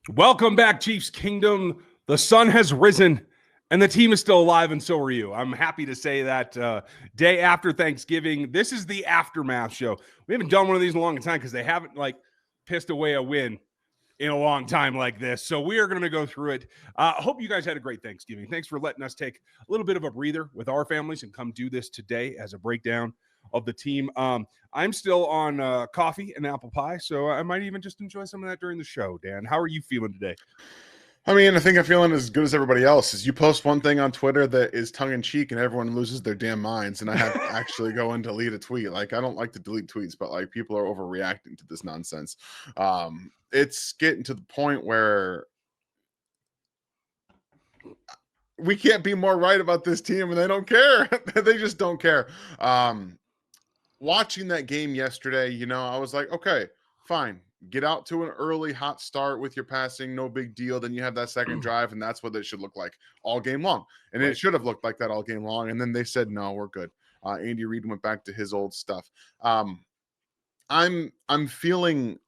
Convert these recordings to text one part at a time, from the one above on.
Welcome back, Chiefs Kingdom. The sun has risen and the team is still alive, and so are you. I'm happy to say that day after Thanksgiving, this is the aftermath show. We haven't done one of these in a long time because they haven't pissed away a win in a long time like this. So we are going to go through it. Hope you guys had a great Thanksgiving. Thanks for letting us take a little bit of a breather with our families and come do this today as a breakdown of the team. I'm still on coffee and apple pie, so I might even just enjoy some of that during the show. Dan, how are you feeling today? I mean, I think I'm feeling as good as everybody else. Is you post one thing on Twitter that is tongue-in-cheek and everyone loses their damn minds, and I have to actually go and delete a tweet. Like, I don't like to delete tweets, but like people are overreacting to this nonsense. It's getting to the point where we can't be more right about this team, and they don't care. They just don't care. Watching that game yesterday, I was like, okay, fine. Get out to an early hot start with your passing, no big deal. Then you have that second drive, and that's what it should look like all game long. And It should have looked like that all game long. And then they said, no, we're good. Andy Reid went back to his old stuff. I'm feeling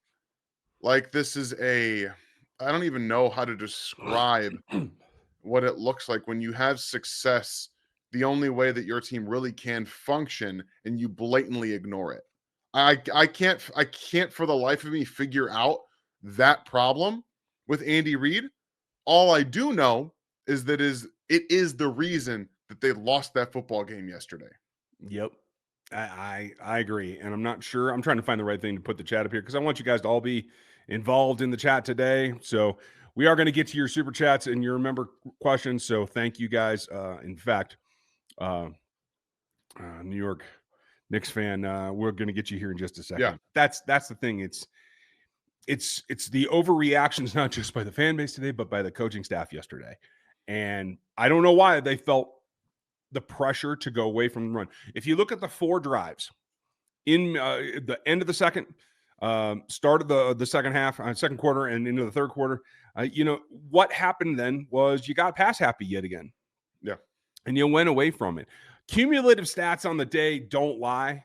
like this is I don't even know how to describe what it looks like when you have success. The only way that your team really can function, and you blatantly ignore it. I can't for the life of me figure out that problem with Andy Reid. All I do know is that it is the reason that they lost that football game yesterday. Yep. I agree. And I'm not sure. I'm trying to find the right thing to put the chat up here because I want you guys to all be involved in the chat today. So we are going to get to your super chats and your member questions. So thank you guys. In fact, New York Knicks fan, we're going to get you here in just a second. Yeah. That's the thing. It's the overreactions, not just by the fan base today, but by the coaching staff yesterday. And I don't know why they felt the pressure to go away from the run. If you look at the 4 drives in the end of the second, start of the second half, second quarter, and into the third quarter, what happened then was you got pass happy yet again. Yeah. And you went away from it. Cumulative stats on the day don't lie.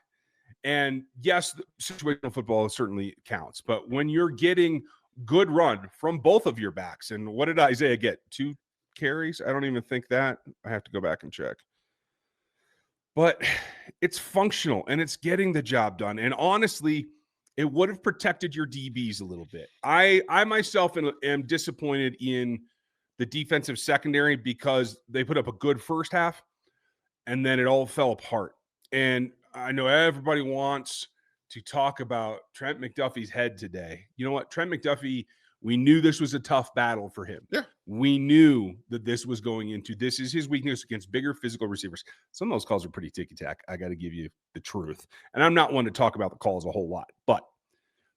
And yes, situational football certainly counts. But when you're getting good run from both of your backs, and what did Isaiah get? 2 carries? I don't even think that. I have to go back and check. But it's functional, and it's getting the job done. And honestly, it would have protected your DBs a little bit. I myself am disappointed in the defensive secondary because they put up a good first half, and then it all fell apart. And I know everybody wants to talk about Trent McDuffie's head today. You know what? Trent McDuffie, we knew this was a tough battle for him. Yeah. We knew that this was going into, this is his weakness against bigger physical receivers. Some of those calls are pretty ticky-tack. I got to give you the truth. And I'm not one to talk about the calls a whole lot. But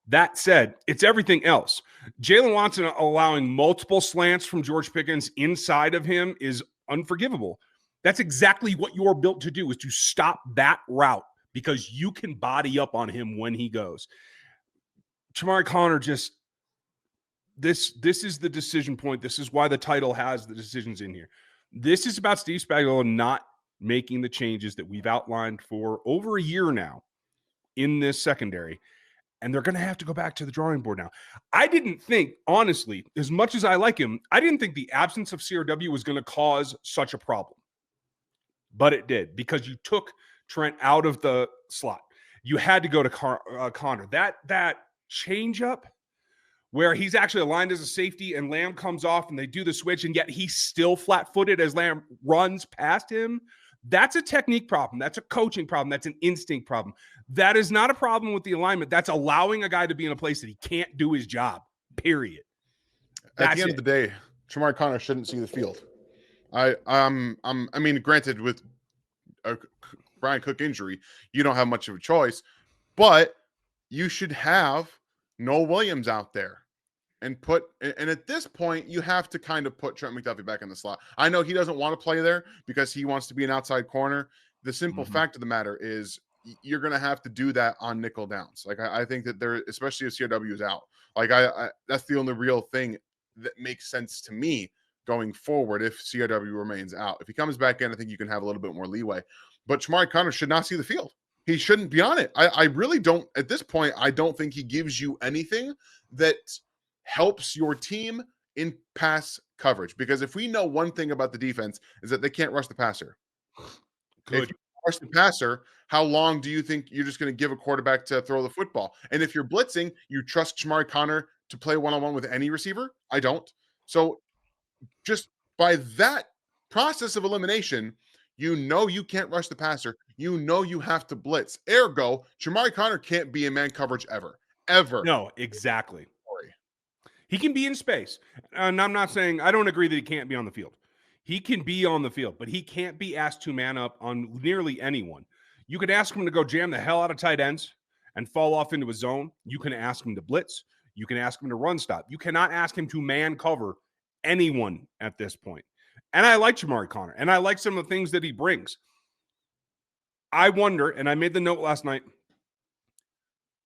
that said, it's everything else. Jalen Watson allowing multiple slants from George Pickens inside of him is unforgivable. That's exactly what you're built to do, is to stop that route because you can body up on him when he goes. Tamari Connor just, this is the decision point. This is why the title has the decisions in here. This is about Steve Spagnuolo not making the changes that we've outlined for over a year now in this secondary. And they're going to have to go back to the drawing board now. I didn't think, honestly, as much as I like him, I didn't think the absence of CRW was going to cause such a problem. But it did, because you took Trent out of the slot. You had to go to Connor. That change-up where he's actually aligned as a safety and Lamb comes off and they do the switch, and yet he's still flat-footed as Lamb runs past him, that's a technique problem. That's a coaching problem. That's an instinct problem. That is not a problem with the alignment. That's allowing a guy to be in a place that he can't do his job, period. At the end of the day, Tamari Connor shouldn't see the field. I mean, granted, with a Brian Cook injury, you don't have much of a choice, but you should have Noel Williams out there and at this point, you have to kind of put Trent McDuffie back in the slot. I know he doesn't want to play there because he wants to be an outside corner. The simple fact of the matter is you're going to have to do that on nickel downs. Like, I think that there, especially if CRW is out, like that's the only real thing that makes sense to me going forward if CRW remains out. If he comes back in, I think you can have a little bit more leeway. But Tamari Connor should not see the field. He shouldn't be on it. I really don't, at this point, I don't think he gives you anything that helps your team in pass coverage. Because if we know one thing about the defense is that they can't rush the passer. If Good. you rush the passer, how long do you think you're just going to give a quarterback to throw the football? And if you're blitzing, you trust Shamari Connor to play one-on-one with any receiver? I don't. So just by that process of elimination, you know you can't rush the passer. You know you have to blitz. Ergo, Shamari Connor can't be in man coverage ever. Ever. No, exactly. He can be in space. And I'm not saying, I don't agree that he can't be on the field. He can be on the field, but he can't be asked to man up on nearly anyone. You could ask him to go jam the hell out of tight ends and fall off into a zone. You can ask him to blitz. You can ask him to run stop. You cannot ask him to man cover anyone at this point. And I like Shamari Connor, and I like some of the things that he brings. I wonder, and I made the note last night,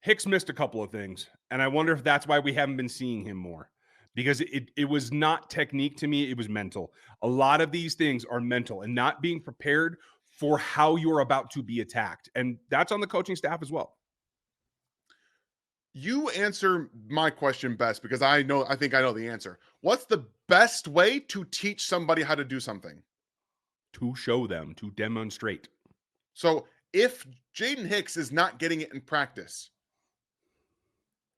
Hicks missed a couple of things, and I wonder if that's why we haven't been seeing him more, because it was not technique to me. It was mental. A lot of these things are mental and not being prepared for how you're about to be attacked. And that's on the coaching staff as well. You answer my question best because I think I know the answer. What's the best way to teach somebody how to do something? To show them, to demonstrate. So if Jaden Hicks is not getting it in practice,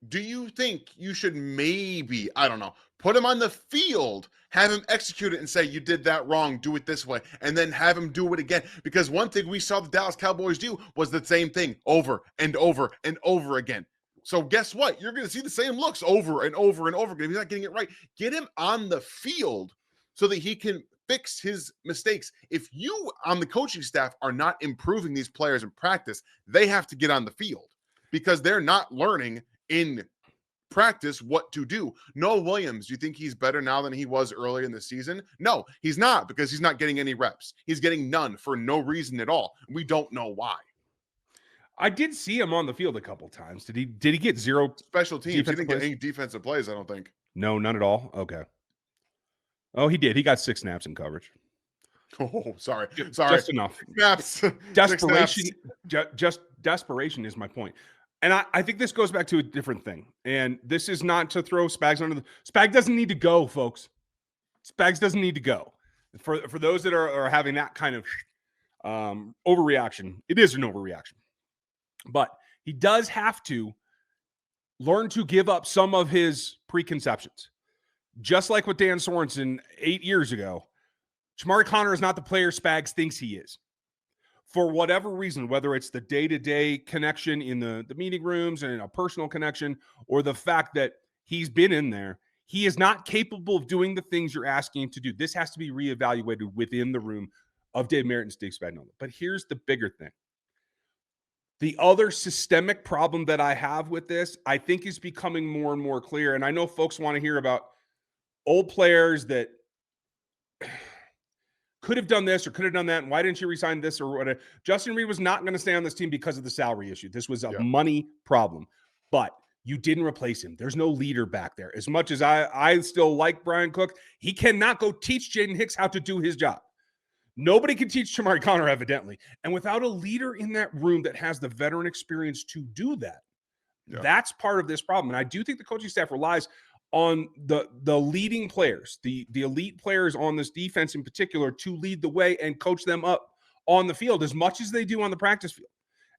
do you think you should maybe, I don't know, put him on the field, have him execute it and say, you did that wrong, do it this way, and then have him do it again? Because one thing we saw the Dallas Cowboys do was the same thing over and over and over again. So guess what? You're going to see the same looks over and over and over again. If he's not getting it right, get him on the field so that he can fix his mistakes. If you on the coaching staff are not improving these players in practice, they have to get on the field because they're not learning in practice what to do. Noah Williams, do you think he's better now than he was earlier in the season? No, he's not, because he's not getting any reps. He's getting none for no reason at all. We don't know why. I did see him on the field a couple times. Did he get zero special teams? He didn't plays? get any defensive plays, I don't think. No, none at all. Okay. Oh, he did. He got 6 snaps in coverage. Oh, sorry. Just enough. Snaps. Desperation. Just desperation is my point. And I think this goes back to a different thing. And this is not to throw Spags under the Spag doesn't need to go, folks. Spags doesn't need to go. For those that are having that kind of overreaction, it is an overreaction. But he does have to learn to give up some of his preconceptions. Just like with Dan Sorensen 8 years ago, Shamari Connor is not the player Spags thinks he is. For whatever reason, whether it's the day-to-day connection in the meeting rooms and a personal connection, or the fact that he's been in there, he is not capable of doing the things you're asking him to do. This has to be reevaluated within the room of Dave Merritt and Steve Spagnuolo. But here's the bigger thing. The other systemic problem that I have with this, I think, is becoming more and more clear. And I know folks want to hear about old players that could have done this or could have done that, and why didn't you resign this or whatever. Justin Reed was not going to stay on this team because of the salary issue. This was a money problem. But you didn't replace him. There's no leader back there. As much as I still like Brian Cook, he cannot go teach Jaden Hicks how to do his job. Nobody can teach Shamari Connor, evidently. And without a leader in that room that has the veteran experience to do that, that's part of this problem. And I do think the coaching staff relies on the leading players, the elite players on this defense in particular, to lead the way and coach them up on the field as much as they do on the practice field.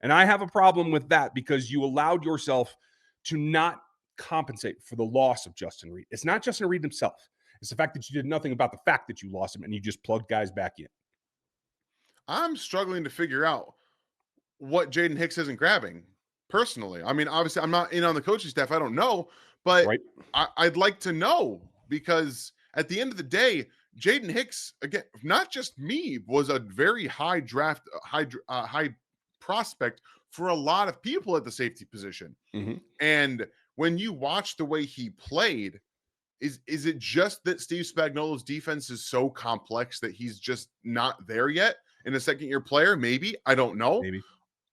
And I have a problem with that because you allowed yourself to not compensate for the loss of Justin Reed. It's not Justin Reed himself. It's the fact that you did nothing about the fact that you lost him and you just plugged guys back in. I'm struggling to figure out what Jaden Hicks isn't grabbing personally. I mean, obviously, I'm not in on the coaching staff. I don't know, but I'd like to know, because at the end of the day, Jaden Hicks, again, not just me, was a very high draft, high prospect for a lot of people at the safety position. Mm-hmm. And when you watch the way he played, is it just that Steve Spagnuolo's defense is so complex that he's just not there yet? In a second-year player, maybe. I don't know. Maybe.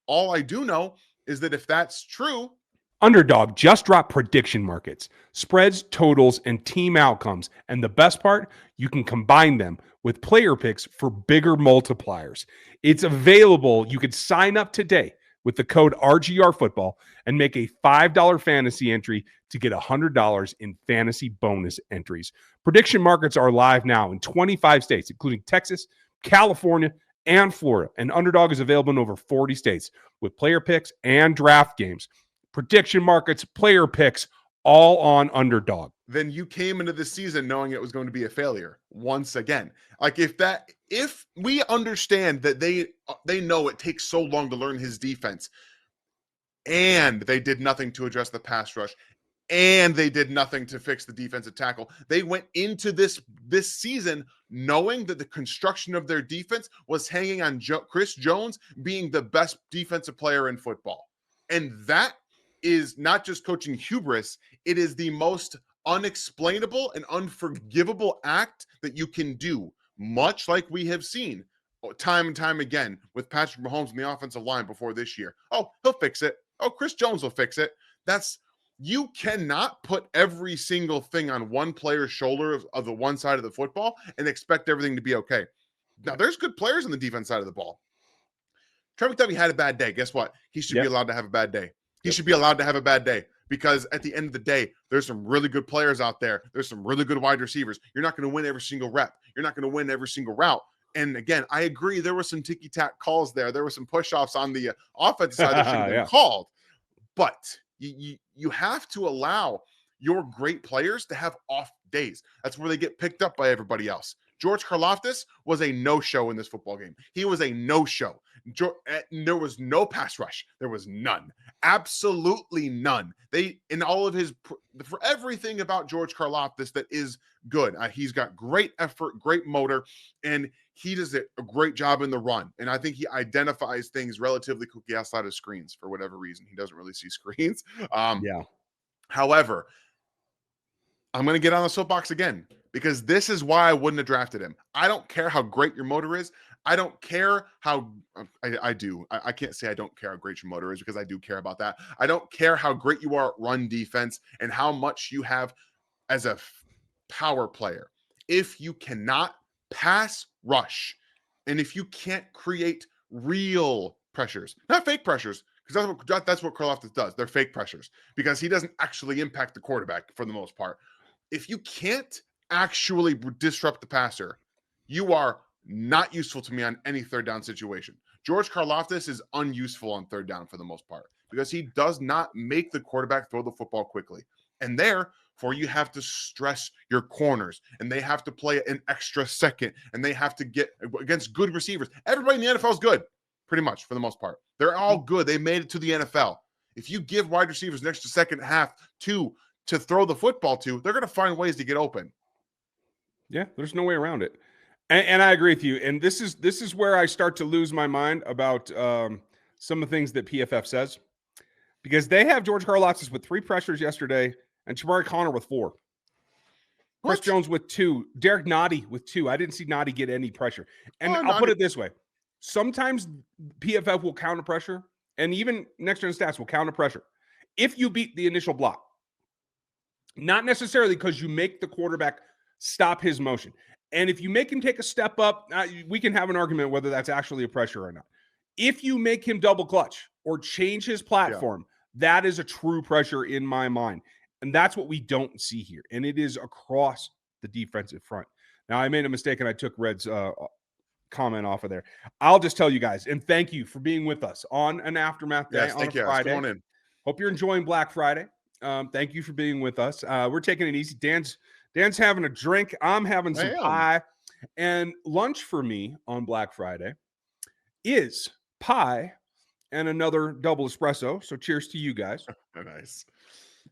All I do know is that if that's true... Underdog just dropped prediction markets, spreads, totals, and team outcomes. And the best part, you can combine them with player picks for bigger multipliers. It's available. You could sign up today. with the code RGR Football and make a $5 fantasy entry to get $100 in fantasy bonus entries. Prediction markets are live now in 25 states, including Texas, California, and Florida. And Underdog is available in over 40 states with player picks and draft games. Prediction markets, player picks, all on Underdog. Then you came into the season knowing it was going to be a failure once again. Like if we understand that they know it takes so long to learn his defense, and they did nothing to address the pass rush, and they did nothing to fix the defensive tackle. They went into this season knowing that the construction of their defense was hanging on Chris Jones being the best defensive player in football. And that is not just coaching hubris, it is the most unexplainable and unforgivable act that you can do, much like we have seen time and time again with Patrick Mahomes in the offensive line before this year. Oh, he'll fix it. Oh, Chris Jones will fix it. You cannot put every single thing on one player's shoulder of the one side of the football and expect everything to be okay. Now, there's good players on the defense side of the ball. Trevor McDuffie had a bad day. Guess what? He should be allowed to have a bad day. He should be allowed to have a bad day because at the end of the day, there's some really good players out there. There's some really good wide receivers. You're not going to win every single rep. You're not going to win every single route. And again, I agree. There were some ticky-tack calls there. There were some push-offs on the offensive side that should have been called. But you have to allow your great players to have off days. That's where they get picked up by everybody else. George Karlaftis was a no-show in this football game. He was a no-show. There was no pass rush. There was none. Absolutely none. For everything about George Karlaftis that is good. He's got great effort, great motor, and he does a great job in the run. And I think he identifies things relatively quickly outside of screens for whatever reason. He doesn't really see screens. However, I'm going to get on the soapbox again because this is why I wouldn't have drafted him. I don't care how great your motor is. I don't care how I do. I can't say I don't care how great your motor is because I do care about that. I don't care how great you are at run defense and how much you have as a power player. If you cannot pass rush and if you can't create real pressures, not fake pressures, because that's what Karlaftis does. They're fake pressures because he doesn't actually impact the quarterback for the most part. If you can't actually disrupt the passer, you are not useful to me on any third down situation. George Karlaftis is unuseful on third down for the most part because he does not make the quarterback throw the football quickly. And therefore, you have to stress your corners and they have to play an extra second and they have to get against good receivers. Everybody in the NFL is good, pretty much for the most part. They're all good. They made it to the NFL. If you give wide receivers an extra second half to throw the football to, they're going to find ways to get open. Yeah, there's no way around it. And I agree with you. And this is where I start to lose my mind about some of the things that PFF says. Because they have George Karlaftis with 3 pressures yesterday and Shamari Connor with 4. Chris Jones with 2. Derek Noddy with 2. I didn't see Noddy get any pressure. And I'll put it this way. Sometimes PFF will counter pressure, and even Next Gen Stats will counter pressure if you beat the initial block. Not necessarily because you make the quarterback stop his motion. And if you make him take a step up, we can have an argument whether that's actually a pressure or not. If you make him double clutch or change his platform, that is a true pressure in my mind. And that's what we don't see here. And it is across the defensive front. Now, I made a mistake and I took Red's comment off of there. I'll just tell you guys, and thank you for being with us on an Aftermath Day on a Friday. Come on in. Hope you're enjoying Black Friday. Thank you for being with us. We're taking it easy. Dan's having a drink. I'm having some pie. And lunch for me on Black Friday is pie and another double espresso. So cheers to you guys. Nice.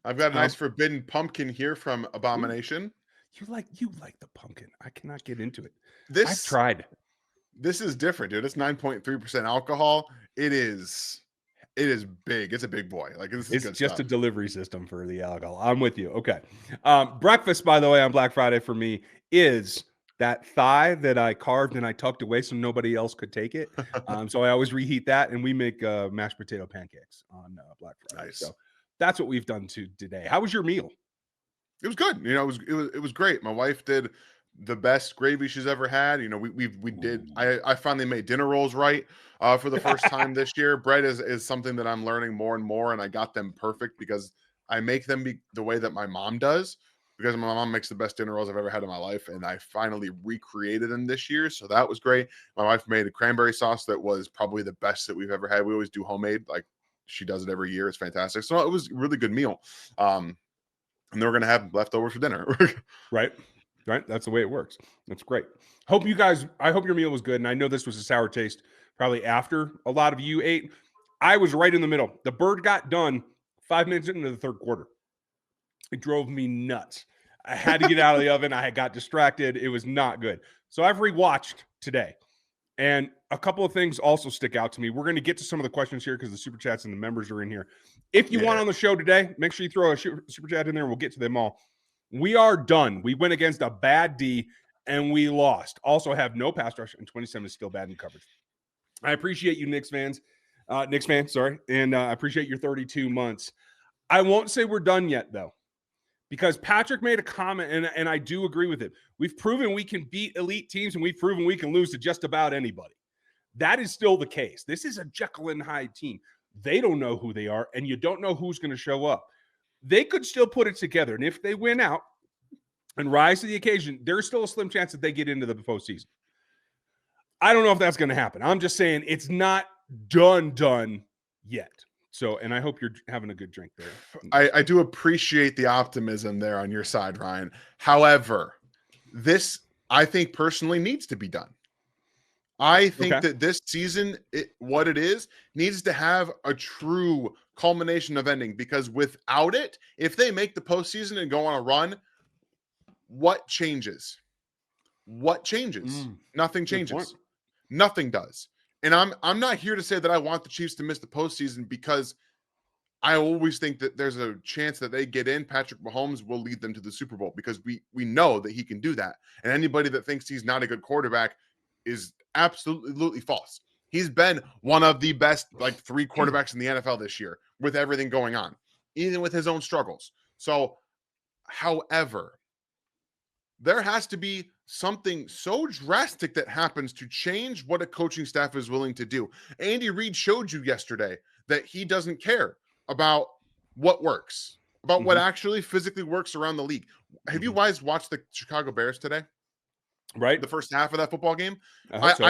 I've got a nice forbidden pumpkin here from Abomination. You like the pumpkin. I cannot get into it. I've tried. This is different, dude. It's 9.3% alcohol. It is big. It's a big boy. Like this is it's just a delivery system for the alcohol. I'm with you. Okay. Breakfast, by the way, on Black Friday for me is that thigh that I carved and I tucked away so nobody else could take it. So I always reheat that, and we make mashed potato pancakes on Black Friday. Nice. So that's what we've done today. How was your meal? It was good. You know, it was great. My wife did the best gravy she's ever had. You know, I finally made dinner rolls right for the first time this year. Bread is something that I'm learning more and more, and I got them perfect because I make them the way that my mom does, because my mom makes the best dinner rolls I've ever had in my life, and I finally recreated them this year, so that was great. My wife made a cranberry sauce that was probably the best that we've ever had. We always do homemade, like she does it every year. It's fantastic. So it was a really good meal. And then we're gonna have leftovers for dinner. Right. Right. That's the way it works. That's great. I hope your meal was good. And I know this was a sour taste probably after a lot of you ate. I was right in the middle. The bird got done 5 minutes into the third quarter. It drove me nuts. I had to get out of the oven. I had got distracted. It was not good. So I've rewatched today. And a couple of things also stick out to me. We're going to get to some of the questions here because the super chats and the members are in here. If you want on the show today, make sure you throw a super chat in there and we'll get to them all. We are done. We went against a bad D and we lost. Also have no pass rush, and 27 is still bad in coverage. I appreciate you, Knicks fans. And I appreciate your 32 months. I won't say we're done yet, though, because Patrick made a comment, and I do agree with it. We've proven we can beat elite teams, and we've proven we can lose to just about anybody. That is still the case. This is a Jekyll and Hyde team. They don't know who they are, and you don't know who's going to show up. They could still put it together, and if they win out and rise to the occasion, there's still a slim chance that they get into the postseason. I don't know if that's going to happen. I'm just saying it's not done yet. So, and I hope you're having a good drink there. I do appreciate the optimism there on your side, Ryan. However, this, I think, personally needs to be done. I think that this season, what it is, needs to have a true culmination of ending, because without it, if they make the postseason and go on a run, what changes? What changes? Nothing changes. Nothing does. And I'm not here to say that I want the Chiefs to miss the postseason, because I always think that there's a chance that they get in. Patrick Mahomes will lead them to the Super Bowl, because we know that he can do that. And anybody that thinks he's not a good quarterback is absolutely false. He's been one of the best, like, 3 quarterbacks in the NFL this year with everything going on, even with his own struggles. So, however, there has to be something so drastic that happens to change what a coaching staff is willing to do. Andy Reid showed you yesterday that he doesn't care about what works, about what actually physically works around the league. Have you guys watched the Chicago Bears today? Right. The first half of that football game? So.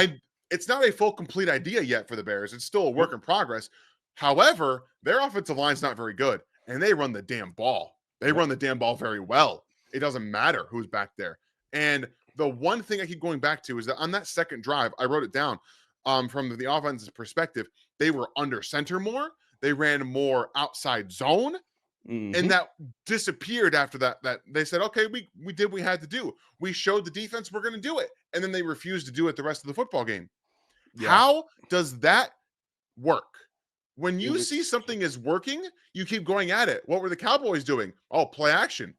It's not a full, complete idea yet for the Bears. It's still a work in progress. However, their offensive line's not very good, and they run the damn ball. They run the damn ball very well. It doesn't matter who's back there. And the one thing I keep going back to is that on that second drive, I wrote it down from the offense's perspective, they were under center more. They ran more outside zone. And that disappeared after that. That they said, okay, we did what we had to do. We showed the defense we're going to do it. And then they refused to do it the rest of the football game. Yeah. How does that work? When you see something is working, you keep going at it. What were the Cowboys doing? Oh, play action.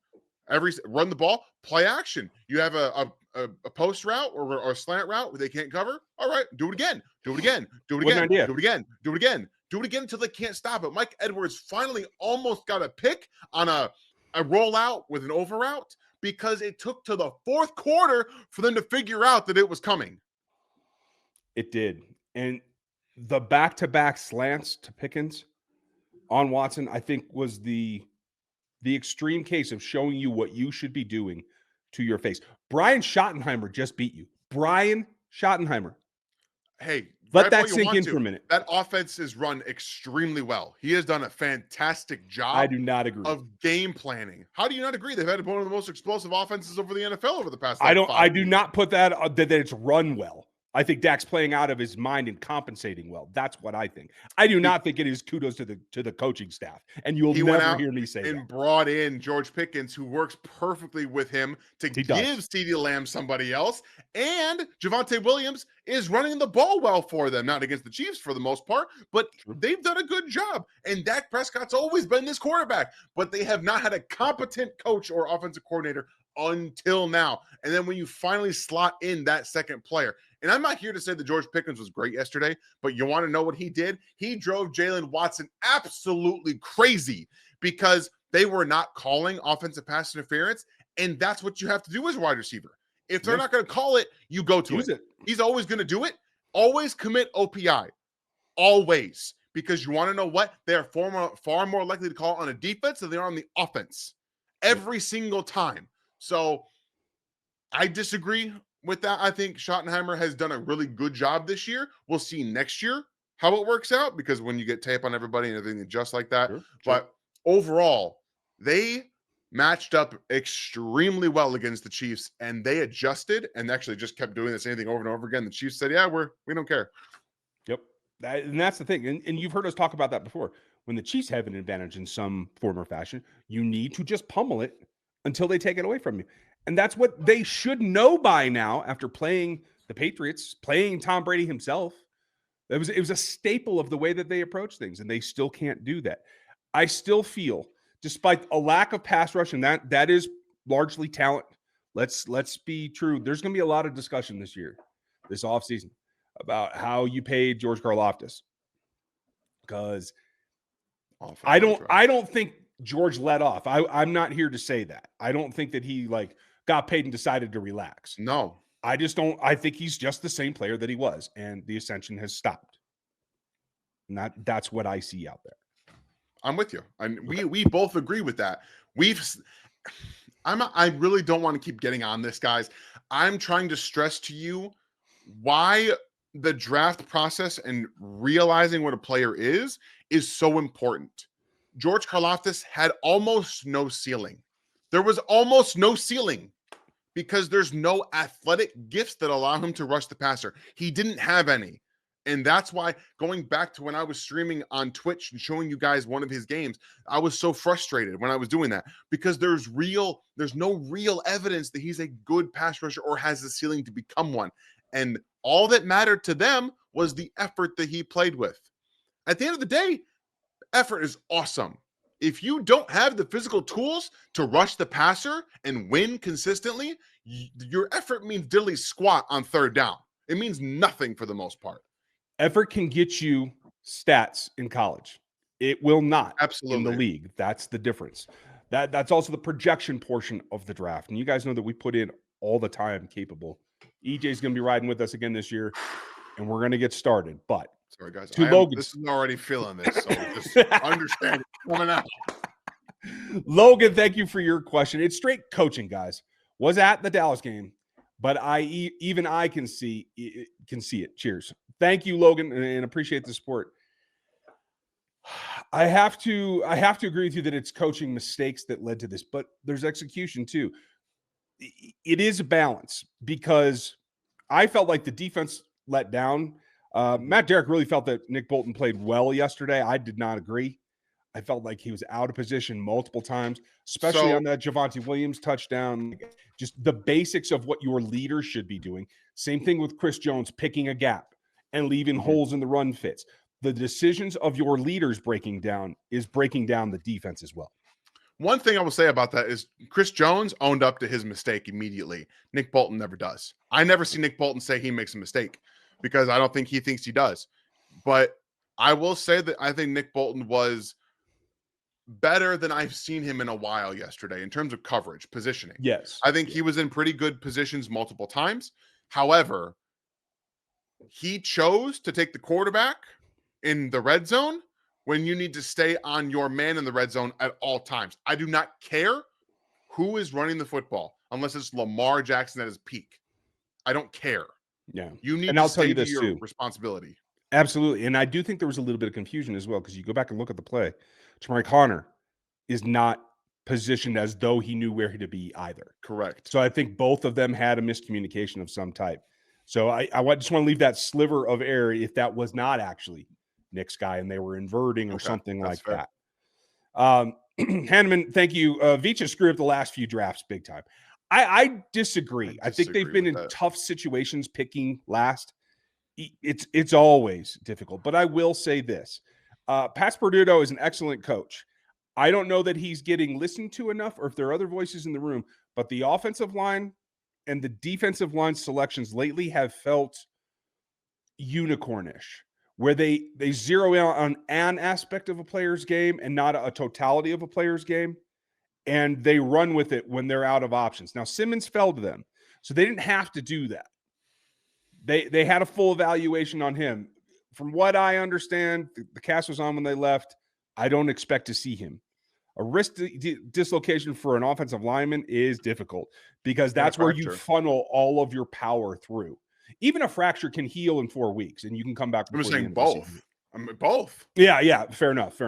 Run the ball, play action. You have a post route or a slant route where they can't cover. All right, do it again. Do it again. Do it again. Do it again. Do it again. Do it again until they can't stop it. Mike Edwards finally almost got a pick on a rollout with an over route, because it took to the fourth quarter for them to figure out that it was coming. It did. And the back-to-back slants to Pickens on Watson, I think, was the extreme case of showing you what you should be doing to your face. Brian Schottenheimer just beat you. Brian Schottenheimer. Hey, let that sink in for a minute. That offense is run extremely well. He has done a fantastic job. I do not agree. Of game planning. How do you not agree? They've had one of the most explosive offenses over the NFL over the past. I do not put that it's run well. I think Dak's playing out of his mind and compensating well. That's what I think. I do not think it is kudos to the coaching staff. And you'll never hear me say that. And brought in George Pickens, who works perfectly with him to give CeeDee Lamb somebody else. And Javonte Williams is running the ball well for them. Not against the Chiefs for the most part, but they've done a good job. And Dak Prescott's always been this quarterback, but they have not had a competent coach or offensive coordinator until now. And then when you finally slot in that second player, and I'm not here to say that George Pickens was great yesterday, but you want to know what he did? He drove Jalen Watson absolutely crazy, because they were not calling offensive pass interference, and that's what you have to do as a wide receiver. If they're not going to call it, you go to Use it. He's always going to do it. Always commit OPI. Always. Because you want to know what? They are far more likely to call on a defense than they are on the offense. Every single time. So I disagree with that. I think Schottenheimer has done a really good job this year. We'll see next year how it works out, because when you get tape on everybody and everything adjusts like that. Sure. But overall, they matched up extremely well against the Chiefs, and they adjusted and actually just kept doing the same thing over and over again. The Chiefs said, yeah, we don't care. Yep. And that's the thing. And you've heard us talk about that before. When the Chiefs have an advantage in some form or fashion, you need to just pummel it until they take it away from you. And that's what they should know by now after playing the Patriots, playing Tom Brady himself. It was a staple of the way that they approach things, and they still can't do that. I still feel, despite a lack of pass rush, and that is largely talent. Let's be true. There's going to be a lot of discussion this year, this offseason, about how you paid George Karlaftis. Because I don't think George let off. I'm not here to say that. I don't think that he got paid and decided to relax. No. I just don't. I think he's just the same player that he was, and the ascension has stopped. And that's what I see out there. I'm with you. And we both agree with that. I really don't want to keep getting on this, guys. I'm trying to stress to you why the draft process and realizing what a player is so important. George Karlaftis had almost no ceiling. There was almost no ceiling because there's no athletic gifts that allow him to rush the passer. He didn't have any. And that's why, going back to when I was streaming on Twitch and showing you guys one of his games, I was so frustrated when I was doing that, because there's no real evidence that he's a good pass rusher or has the ceiling to become one. And all that mattered to them was the effort that he played with. At the end of the day, effort is awesome. If you don't have the physical tools to rush the passer and win consistently, your effort means diddly squat on third down. It means nothing for the most part. Effort can get you stats in college. It will not in the league. That's the difference. That's also the projection portion of the draft. And you guys know that we put in all the time capable. EJ's going to be riding with us again this year, and we're going to get started. But sorry, guys. Logan's. This is already feeling this, so just understand it coming out. Logan, thank you for your question. It's straight coaching, guys. Was at the Dallas game, but even I can see it. Cheers. Thank you, Logan, and appreciate the support. I have to agree with you that it's coaching mistakes that led to this, but there's execution too. It is a balance, because I felt like the defense let down. Matt Derrick really felt that Nick Bolton played well yesterday. I did not agree. I felt like he was out of position multiple times, especially on that Javonte Williams touchdown. Just the basics of what your leader should be doing. Same thing with Chris Jones picking a gap and leaving holes in the run fits. The decisions of your leaders breaking down the defense as well. One thing I will say about that is Chris Jones owned up to his mistake immediately. Nick Bolton never does. I never see Nick Bolton say he makes a mistake, because I don't think he thinks he does. But I will say that I think Nick Bolton was better than I've seen him in a while yesterday in terms of coverage, positioning. Yes. I think he was in pretty good positions multiple times. However, he chose to take the quarterback in the red zone when you need to stay on your man in the red zone at all times. I do not care who is running the football unless it's Lamar Jackson at his peak. I don't care. Yeah. You need and to I'll tell stay you to this your too. responsibility. Absolutely. And I do think there was a little bit of confusion as well, because you go back and look at the play. Tamari Connor is not positioned as though he knew where to be either. Correct. So I think both of them had a miscommunication of some type. So I just want to leave that sliver of error if that was not actually Nick's guy and they were inverting or something like fair. that. Hanneman, thank you. Vicha screwed up the last few drafts big time. I disagree. I think they've been in tough situations picking last. It's always difficult. But I will say this. Pat Sperduto is an excellent coach. I don't know that he's getting listened to enough, or if there are other voices in the room, but the offensive line and the defensive line selections lately have felt unicornish, where they zero in on an aspect of a player's game and not a totality of a player's game, and they run with it when they're out of options. Now, Simmons fell to them, So they didn't have to do that. They had a full evaluation on him. From what I understand, the cast was on when they left. I don't expect to see him. A wrist dislocation for an offensive lineman is difficult because that's where you funnel all of your power through. Even a fracture can heal in 4 weeks, and you can come back. I'm saying both. I mean, both. Yeah. Fair enough.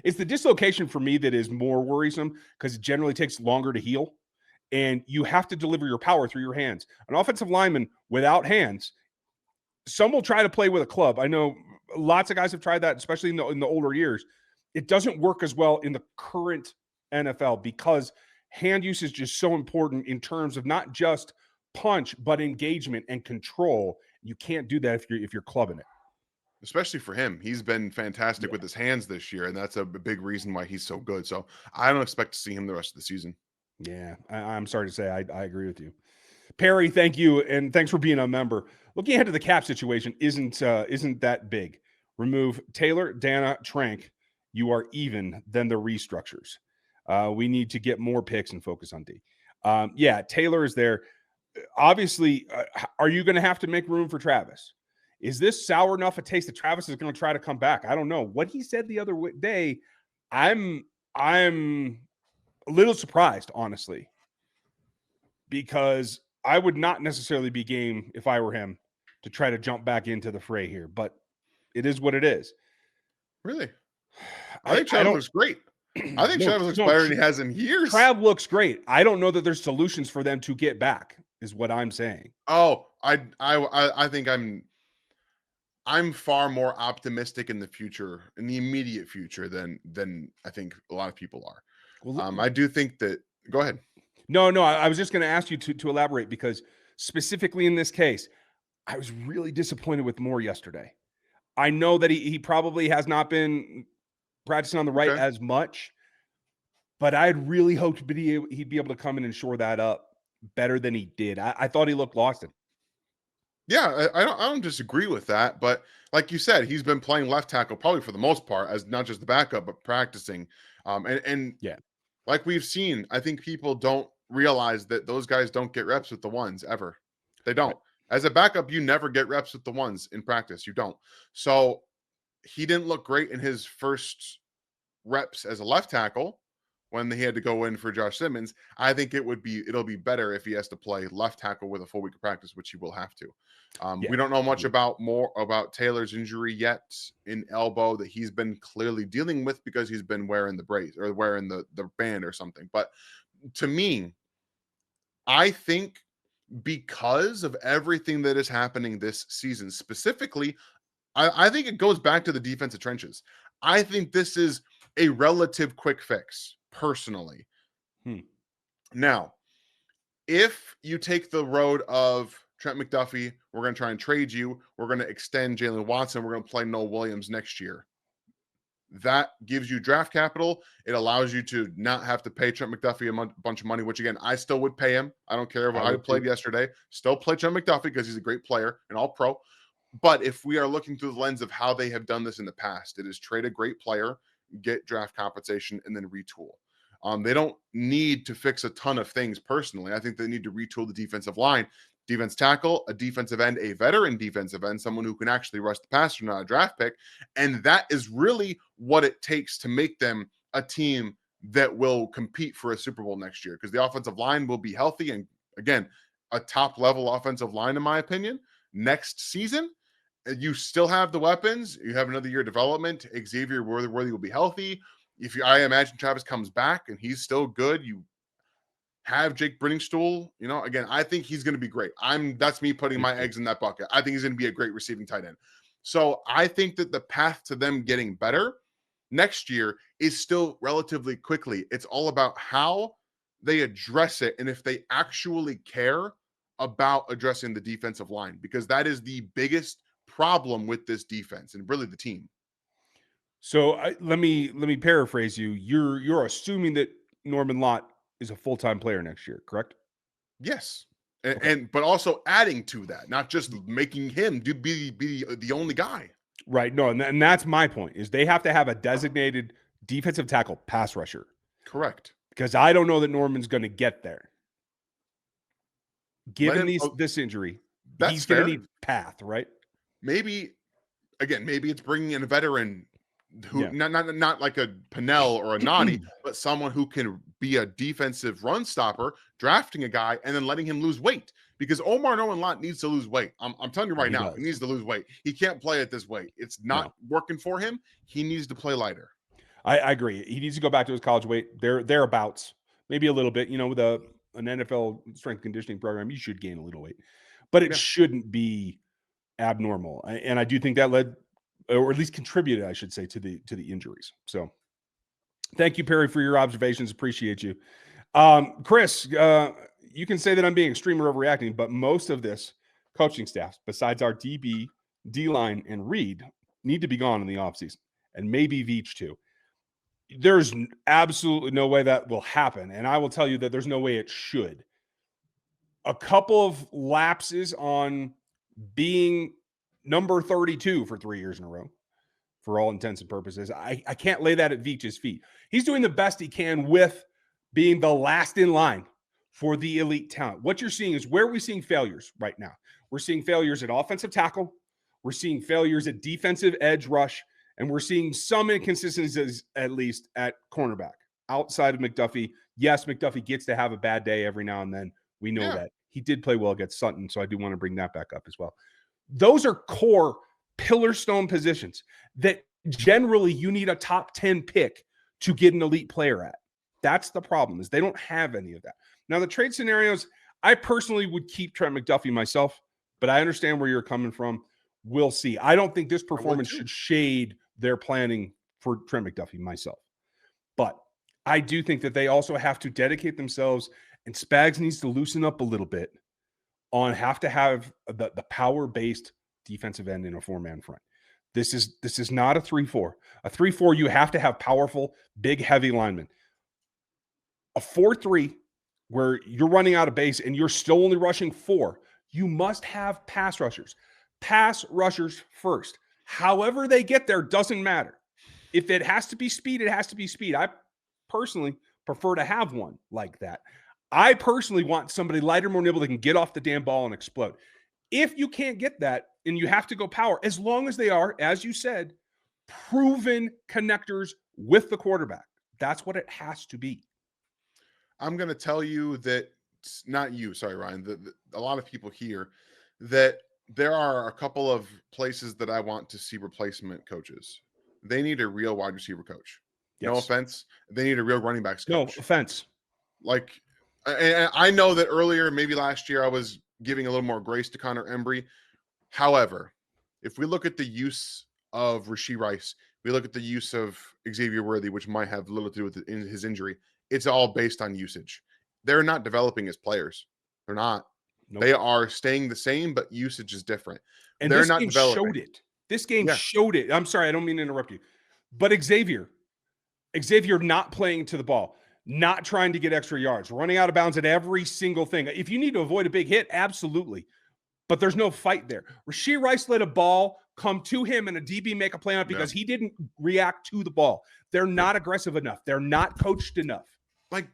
It's the dislocation for me that is more worrisome because it generally takes longer to heal, and you have to deliver your power through your hands. An offensive lineman without hands, some will try to play with a club. I know lots of guys have tried that, especially in the older years. It doesn't work as well in the current NFL because hand use is just so important in terms of not just punch, but engagement and control. You can't do that if you're clubbing it. Especially for him. He's been fantastic with his hands this year, and that's a big reason why he's so good. So I don't expect to see him the rest of the season. Yeah, I'm sorry to say I agree with you. Perry, thank you, and thanks for being a member. Looking ahead to the cap situation isn't that big. Remove Taylor, Dana, Trank. You are even than the restructures. We need to get more picks and focus on D. Yeah, Taylor is there. Obviously, are you going to have to make room for Travis? Is this sour enough a taste that Travis is going to try to come back? I don't know. What he said the other day, I'm a little surprised, honestly, because I would not necessarily be game if I were him to try to jump back into the fray here, but it is what it is. Really? I think Travis looks great. I think Travis looks better than he has in years. Trav looks great. I don't know that there's solutions for them to get back, is what I'm saying. Oh, I think I'm far more optimistic in the future, in the immediate future, than I think a lot of people are. Well, I do think that. Go ahead. No, I was just going to ask you to elaborate because specifically in this case, I was really disappointed with Moore yesterday. I know that he probably has not been practicing on the right as much, but I had really hoped he'd be able to come in and shore that up better than he did. I thought he looked lost. Yeah, I don't disagree with that, but like you said, he's been playing left tackle probably for the most part as not just the backup, but practicing. And yeah, like we've seen, I think people don't realize that those guys don't get reps with the ones ever. They don't. Right. As a backup, you never get reps with the ones in practice. You don't. So he didn't look great in his first reps as a left tackle when he had to go in for Josh Simmons. I think it'll be better if he has to play left tackle with a full week of practice, which he will have to. We don't know much about Taylor's injury yet in elbow that he's been clearly dealing with because he's been wearing the brace or wearing the band or something. But to me, I think because of everything that is happening this season, specifically, I think it goes back to the defensive trenches. I think this is a relative quick fix, personally. Now, if you take the road of Trent McDuffie, we're going to try and trade you. We're going to extend Jalen Watson. We're going to play Noah Williams next year. That gives you draft capital. It allows you to not have to pay Trent McDuffie a bunch of money, which, again, I still would pay him. I don't care about how he played yesterday. Still play Trent McDuffie because he's a great player and all pro. But if we are looking through the lens of how they have done this in the past, it is trade a great player, get draft compensation, and then retool. They don't need to fix a ton of things personally. I think they need to retool the defensive line, defense tackle, a defensive end, a veteran defensive end, someone who can actually rush the passer, not a draft pick. And that is really what it takes to make them a team that will compete for a Super Bowl next year, because the offensive line will be healthy. And again, a top level offensive line, in my opinion, next season. You still have the weapons. You have another year of development. Xavier Worthy will be healthy. I imagine Travis comes back and he's still good, you have Jake Brittingstool. Again, I think he's going to be great. That's me putting my eggs in that bucket. I think he's going to be a great receiving tight end. So I think that the path to them getting better next year is still relatively quickly. It's all about how they address it and if they actually care about addressing the defensive line, because that is the biggest problem with this defense and really the team. So let me paraphrase you. You're assuming that Norman Lott is a full-time player next year, correct? Yes. But also adding to that, not just making him be the only guy. Right. No, and that's my point, is they have to have a designated defensive tackle pass rusher. Correct. Because I don't know that Norman's going to get there. Given this injury, That's he's going fair. to need path, right? Maybe maybe it's bringing in a veteran who Yeah. not like a Pinnell or a Noddy, but someone who can be a defensive run stopper, drafting a guy and then letting him lose weight. Because Omar Nolan needs to lose weight. I'm telling you right now, he needs to lose weight. He can't play at this weight. It's not working for him. He needs to play lighter. I agree. He needs to go back to his college weight. Thereabouts, maybe a little bit. With an NFL strength conditioning program, you should gain a little weight, but it shouldn't be abnormal. And I do think that led, or at least contributed, I should say, to the injuries. So, thank you, Perry, for your observations. Appreciate you, Chris. You can say that I'm being extreme or overreacting, but most of this coaching staff, besides our DB, D-line, and Reed, need to be gone in the offseason, and maybe Veach too. There's absolutely no way that will happen. And I will tell you that there's no way it should. A couple of lapses on being number 32 for 3 years in a row, for all intents and purposes. I can't lay that at Veach's feet. He's doing the best he can with being the last in line for the elite talent. What you're seeing is where we're seeing failures right now. We're seeing failures at offensive tackle. We're seeing failures at defensive edge rush. And we're seeing some inconsistencies, at least at cornerback. Outside of McDuffie, yes, McDuffie gets to have a bad day every now and then. We know that. He did play well against Sutton, so I do want to bring that back up as well. Those are core pillar stone positions that generally you need a top 10 pick to get an elite player at. That's the problem, is they don't have any of that. Now, the trade scenarios, I personally would keep Trent McDuffie myself, but I understand where you're coming from. We'll see. I don't think this performance should shade their planning for Trent McDuffie myself. But I do think that they also have to dedicate themselves, and Spags needs to loosen up a little bit on have to have the power-based defensive end in a four-man front. This is not a 3-4. A 3-4, you have to have powerful, big, heavy linemen. A 4-3, where you're running out of base and you're still only rushing 4, you must have pass rushers. Pass rushers first. However they get there doesn't matter. If it has to be speed, it has to be speed. I personally prefer to have one like that. I personally want somebody lighter, more nimble that can get off the damn ball and explode. If you can't get that and you have to go power, as long as they are, as you said, proven connectors with the quarterback, that's what it has to be. I'm going to tell you that, not you, sorry, Ryan, a lot of people here, that there are a couple of places that I want to see replacement coaches. They need a real wide receiver coach. Yes. No offense. They need a real running backs coach. No offense. Like, and I know that earlier, maybe last year, I was giving a little more grace to Connor Embry. However, if we look at the use of Rashee Rice, we look at the use of Xavier Worthy, which might have little to do with his injury. It's all based on usage. They're not developing as players. They're not. Nope. They are staying the same, but usage is different. And they're not developing. Showed it. This game showed it. I'm sorry, I don't mean to interrupt you. But Xavier not playing to the ball, not trying to get extra yards, running out of bounds at every single thing. If you need to avoid a big hit, absolutely. But there's no fight there. Rashee Rice let a ball come to him and a DB make a play on it because he didn't react to the ball. They're not aggressive enough. They're not coached enough. Like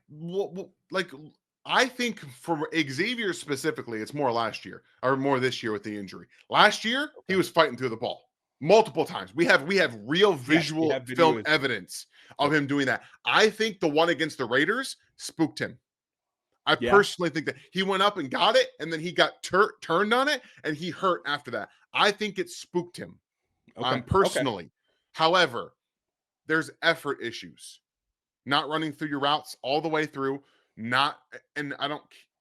I think for Xavier specifically, it's more last year or more this year with the injury. Last year, he was fighting through the ball multiple times. We have real visual film evidence of him doing that. I think the one against the Raiders spooked him. I personally think that he went up and got it, and then he got turned on it, and he hurt after that. I think it spooked him personally. However, there's effort issues. Not running through your routes all the way through. And I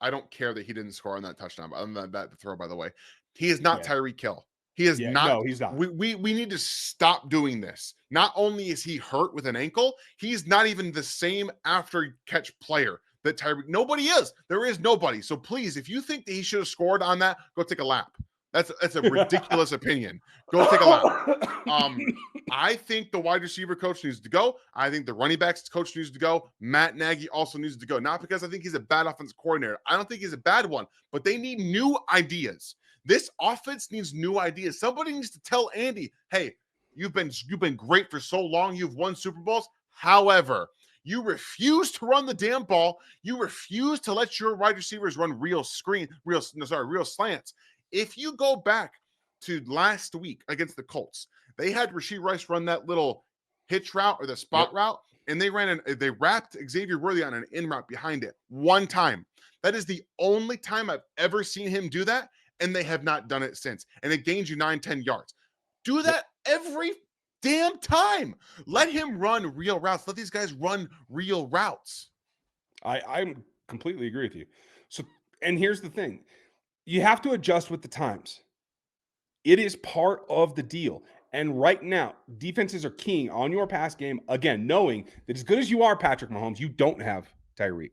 don't care that he didn't score on that touchdown. Other than that throw, by the way, he is not Tyreek Hill. He is not. No, he's not. We need to stop doing this. Not only is he hurt with an ankle, he's not even the same after catch player that Tyreek. Nobody is. There is nobody. So please, if you think that he should have scored on that, go take a lap. That's a ridiculous opinion. Go take a lap. I think the wide receiver coach needs to go. I think the running backs coach needs to go. Matt Nagy also needs to go. Not because I think he's a bad offensive coordinator. I don't think he's a bad one, but they need new ideas. This offense needs new ideas. Somebody needs to tell Andy, hey, you've been great for so long. You've won Super Bowls. However, You refuse to run the damn ball. You refuse to let your wide receivers run real slants. If you go back to last week against the Colts, they had Rashee Rice run that little hitch route or the spot route, and they wrapped Xavier Worthy on an in route behind it one time. That is the only time I've ever seen him do that, and they have not done it since. And it gains you 9-10 yards. Do that every damn time. Let him run real routes. Let these guys run real routes. I completely agree with you. So, and here's the thing. You have to adjust with the times. It is part of the deal. And right now, defenses are keying on your pass game, again, knowing that as good as you are, Patrick Mahomes, you don't have Tyreek.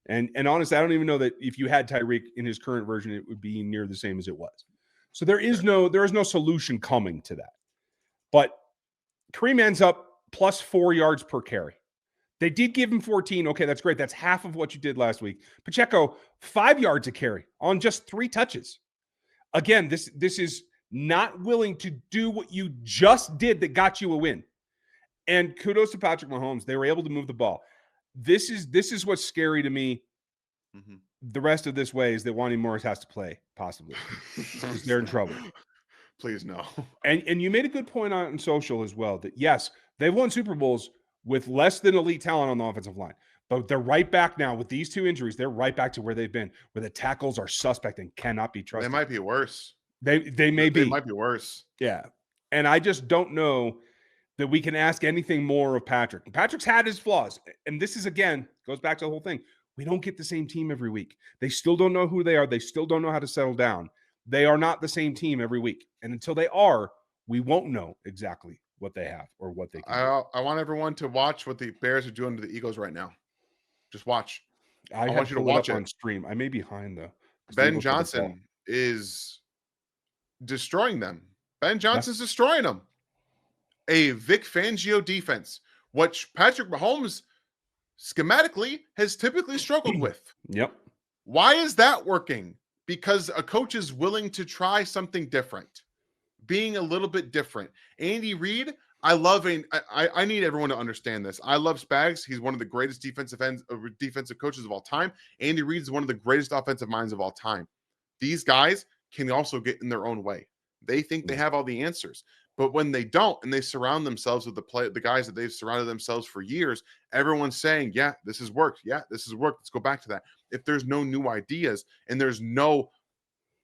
And honestly, I don't even know that if you had Tyreek in his current version, it would be near the same as it was. So there is no solution coming to that. But Kareem ends up plus 4 yards per carry. They did give him 14. Okay, that's great. That's half of what you did last week. Pacheco, 5 yards a carry on just 3 touches. Again, this is not willing to do what you just did that got you a win. And kudos to Patrick Mahomes. They were able to move the ball. This is what's scary to me. Mm-hmm. The rest of this way is that Wanya Morris has to play, possibly. Because they're in trouble. Please no. And you made a good point on social as well, that yes, they've won Super Bowls with less than elite talent on the offensive line. But they're right back now with these 2 injuries. They're right back to where they've been, where the tackles are suspect and cannot be trusted. They might be worse. They may be. They might be worse. Yeah. And I just don't know that we can ask anything more of Patrick. Patrick's had his flaws. And this is, again, goes back to the whole thing. We don't get the same team every week. They still don't know who they are. They still don't know how to settle down. They are not the same team every week. And until they are, we won't know exactly what they have or what they can do. I want everyone to watch what the Bears are doing to the Eagles right now. Just watch. I want you to watch it on stream. I may be behind, though. Ben Johnson is destroying them. Ben Johnson's destroying them. A Vic Fangio defense, which Patrick Mahomes schematically has typically struggled with. Yep. Why is that working? Because a coach is willing to try something different, being a little bit different. Andy Reid, I need everyone to understand this. I love Spags. He's one of the greatest defensive coaches of all time. Andy Reid is one of the greatest offensive minds of all time. These guys can also get in their own way. They think they have all the answers. But when they don't, and they surround themselves with the guys that they've surrounded themselves for years, everyone's saying, yeah, this has worked. Yeah, this has worked. Let's go back to that. If there's no new ideas and there's no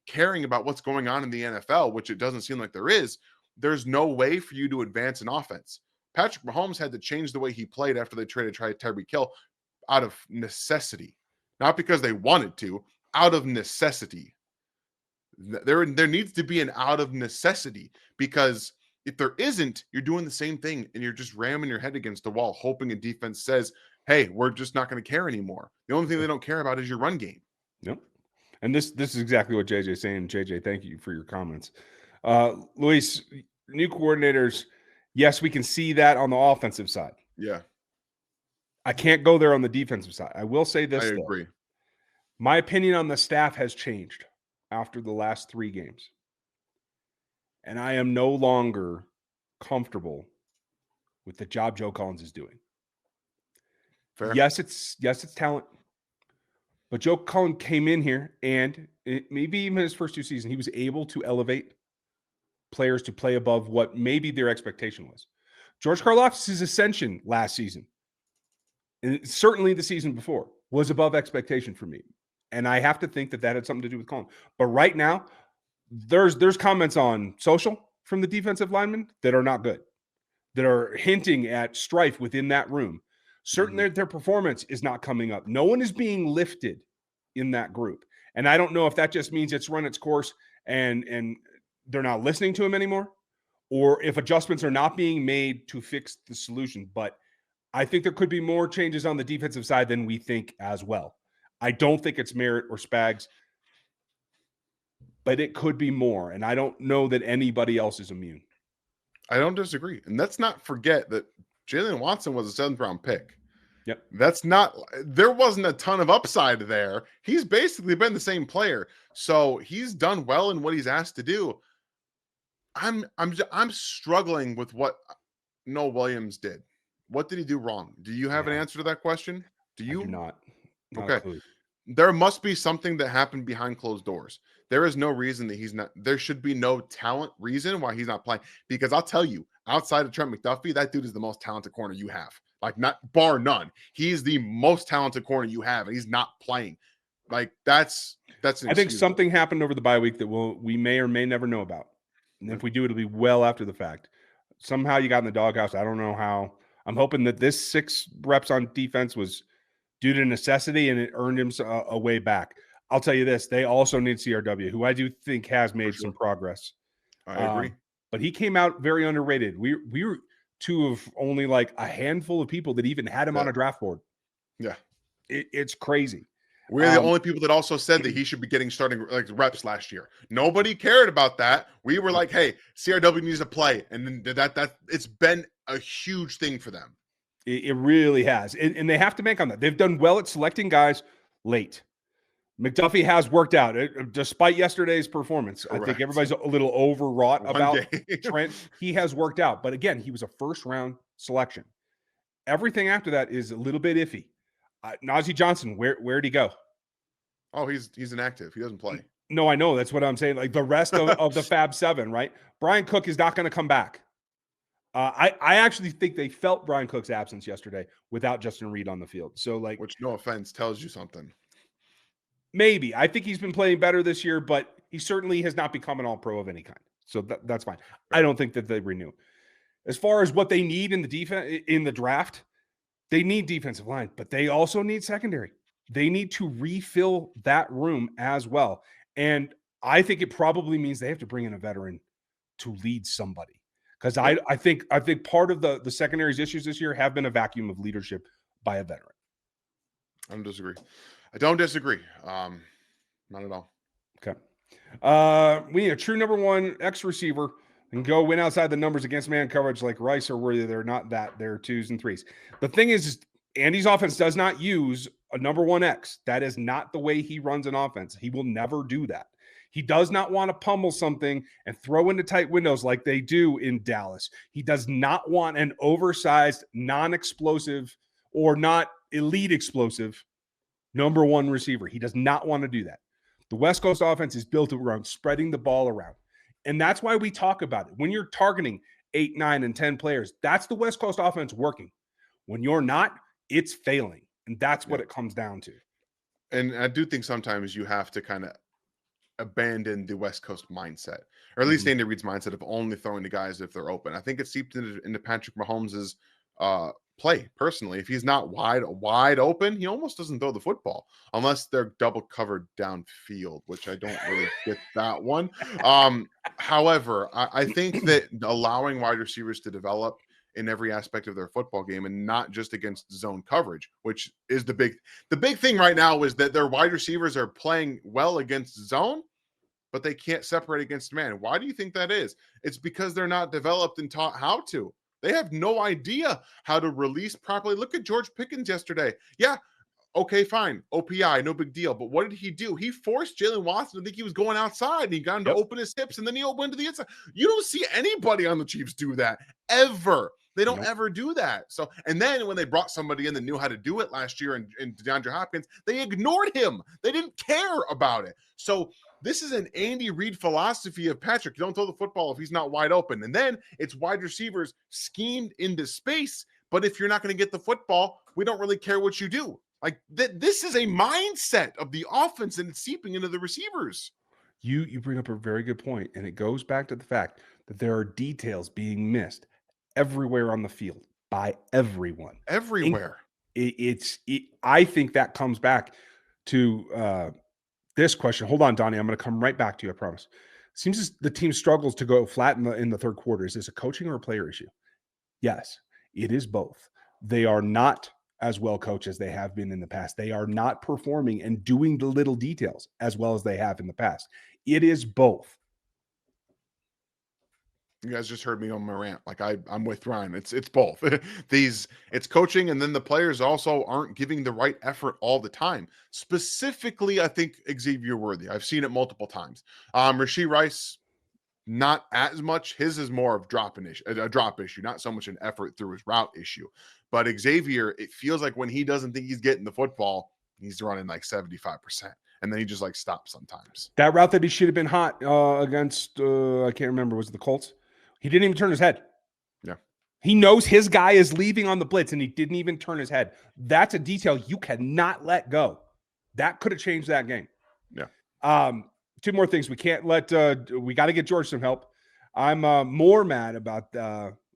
caring about what's going on in the NFL, which it doesn't seem like there is, there's no way for you to advance an offense. Patrick Mahomes had to change the way he played after they traded Tyreek Hill out of necessity, not because they wanted to, out of necessity. There needs to be an out of necessity, because if there isn't, you're doing the same thing and you're just ramming your head against the wall, hoping a defense says, hey, we're just not going to care anymore. The only thing they don't care about is your run game. Yep. And this is exactly what JJ's saying. JJ, thank you for your comments. Luis, new coordinators, yes, we can see that on the offensive side. Yeah. I can't go there on the defensive side. I will say this, I agree. Though. My opinion on the staff has changed after the last 3 games. And I am no longer comfortable with the job Joe Collins is doing. Fair. Yes, it's talent. But Joe Collins came in here, and maybe even his first 2 seasons, he was able to elevate players to play above what maybe their expectation was. George Karlaftis' ascension last season, and certainly the season before, was above expectation for me. And I have to think that had something to do with Collins. But right now, there's comments on social from the defensive linemen that are not good, that are hinting at strife within that room. Certainly their performance is not coming up. No one is being lifted in that group. And I don't know if that just means it's run its course and they're not listening to him anymore, or if adjustments are not being made to fix the solution. But I think there could be more changes on the defensive side than we think as well. I don't think it's Merritt or Spags, but it could be more. And I don't know that anybody else is immune. I don't disagree. And let's not forget that Jalen Watson was a 7th round pick. Yep. There wasn't a ton of upside there. He's basically been the same player. So he's done well in what he's asked to do. I'm struggling with what Noah Williams did. What did he do wrong? Do you have an Yeah, answer to that question? Do I do you? not. Not a Okay. clue. There must be something that happened behind closed doors. There is no reason that he's not. There should be no talent reason why he's not playing. Because I'll tell you, outside of Trent McDuffie, that dude is the most talented corner you have. Like, not bar none. He's the most talented corner you have, and he's not playing. Like, that's I think inexcusable. something happened over the bye week that we may or may never know about. And Yeah, if we do, it'll be well after the fact. Somehow you got in the doghouse. I don't know how. I'm hoping that this 6 reps on defense was due to necessity and it earned him a way back. I'll tell you this: they also need CRW, who I do think has for made some sure. progress. I agree. But he came out very underrated. We were two of only like a handful of people that even had him Yeah. on a draft board. Yeah. It's crazy. We're the only people that also said that he should be getting starting like reps last year. Nobody cared about that. We were like, "Hey, CRW needs to play," and then that it's been a huge thing for them. It really has, and they have to bank on that. They've done well at selecting guys late. McDuffie has worked out, despite yesterday's performance. I think Correct. everybody's a little overwrought One about game. Trent. He has worked out, but again, he was a first-round selection. Everything after that is a little bit iffy. Najee Johnson, where'd he go? Oh, he's inactive. He doesn't play. No, I know. That's what I'm saying. Like the rest of the Fab Seven, right? Brian Cook is not going to come back. I actually think they felt Brian Cook's absence yesterday without Justin Reed on the field. So, like, Which, no offense, tells you something. maybe. I think he's been playing better this year, but he certainly has not become an all-pro of any kind. So that's fine. I don't think that they renew. As far as what they need in the defense in the draft, they need defensive line, but they also need secondary. They need to refill that room as well. And I think it probably means they have to bring in a veteran to lead somebody. Because Yep. I think part of the secondary's issues this year have been a vacuum of leadership by a veteran. I don't disagree. I don't disagree. Not at all. Okay. We need a true number one X receiver and go win outside the numbers against man coverage like Rice or Worthy. They're not that. They're 2s and 3s. The thing is Andy's offense does not use a number one X. That is not the way he runs an offense. He will never do that. He does not want to pummel something and throw into tight windows like they do in Dallas. He does not want an oversized, non-explosive or not elite explosive number one receiver. He does not want to do that. The West Coast offense is built around spreading the ball around. And that's why we talk about it. When you're targeting 8, 9, and 10 players, that's the West Coast offense working. When you're not, it's failing. And that's what it comes down to. And I do think sometimes you have to kind of abandon the West Coast mindset, or at least Andy Reid's mindset of only throwing to guys if they're open. I think it's seeped into Patrick Mahomes's play personally. If he's not wide open, he almost doesn't throw the football unless they're double covered downfield, which I don't really get that one. However, I think that allowing wide receivers to develop in every aspect of their football game and not just against zone coverage, which is the big thing right now is that their wide receivers are playing well against zone, but they can't separate against man. Why do you think that is? It's because they're not developed and taught how to. They have no idea how to release properly. Look at George Pickens yesterday. Yeah, okay, fine. OPI, no big deal. But what did he do? He forced Jalen Watson to think he was going outside, and he got him to open his hips, and then he opened to the inside. You don't see anybody on the Chiefs do that ever. They don't ever do that. So, and then when they brought somebody in that knew how to do it last year in DeAndre Hopkins, they ignored him. They didn't care about it. So this is an Andy Reid philosophy of Patrick. You don't throw the football if he's not wide open. And then it's wide receivers schemed into space. But if you're not going to get the football, we don't really care what you do. Like this is a mindset of the offense and it's seeping into the receivers. You bring up a very good point, and it goes back to the fact that there are details being missed everywhere on the field by everyone. Everywhere. I think that comes back to this question. Hold on, Donnie. I'm going to come right back to you. I promise. Seems as the team struggles to go flat in the third quarter. Is this a coaching or a player issue? Yes, it is both. They are not as well coached as they have been in the past. They are not performing and doing the little details as well as they have in the past. It is both. You guys just heard me on my rant. Like I'm with Ryan. It's both. It's coaching, and then the players also aren't giving the right effort all the time. Specifically, I think Xavier Worthy. I've seen it multiple times. Rashee Rice, not as much. His is more of a drop issue, not so much an effort through his route issue. But Xavier, it feels like when he doesn't think he's getting the football, he's running like 75%. And then he just like stops sometimes. That route that he should have been hot against, I can't remember, was it the Colts? He didn't even turn his head. Yeah. He knows his guy is leaving on the blitz, and he didn't even turn his head. That's a detail you cannot let go. That could have changed that game. Yeah. Two more things. We can't let we got to get George some help. I'm more mad about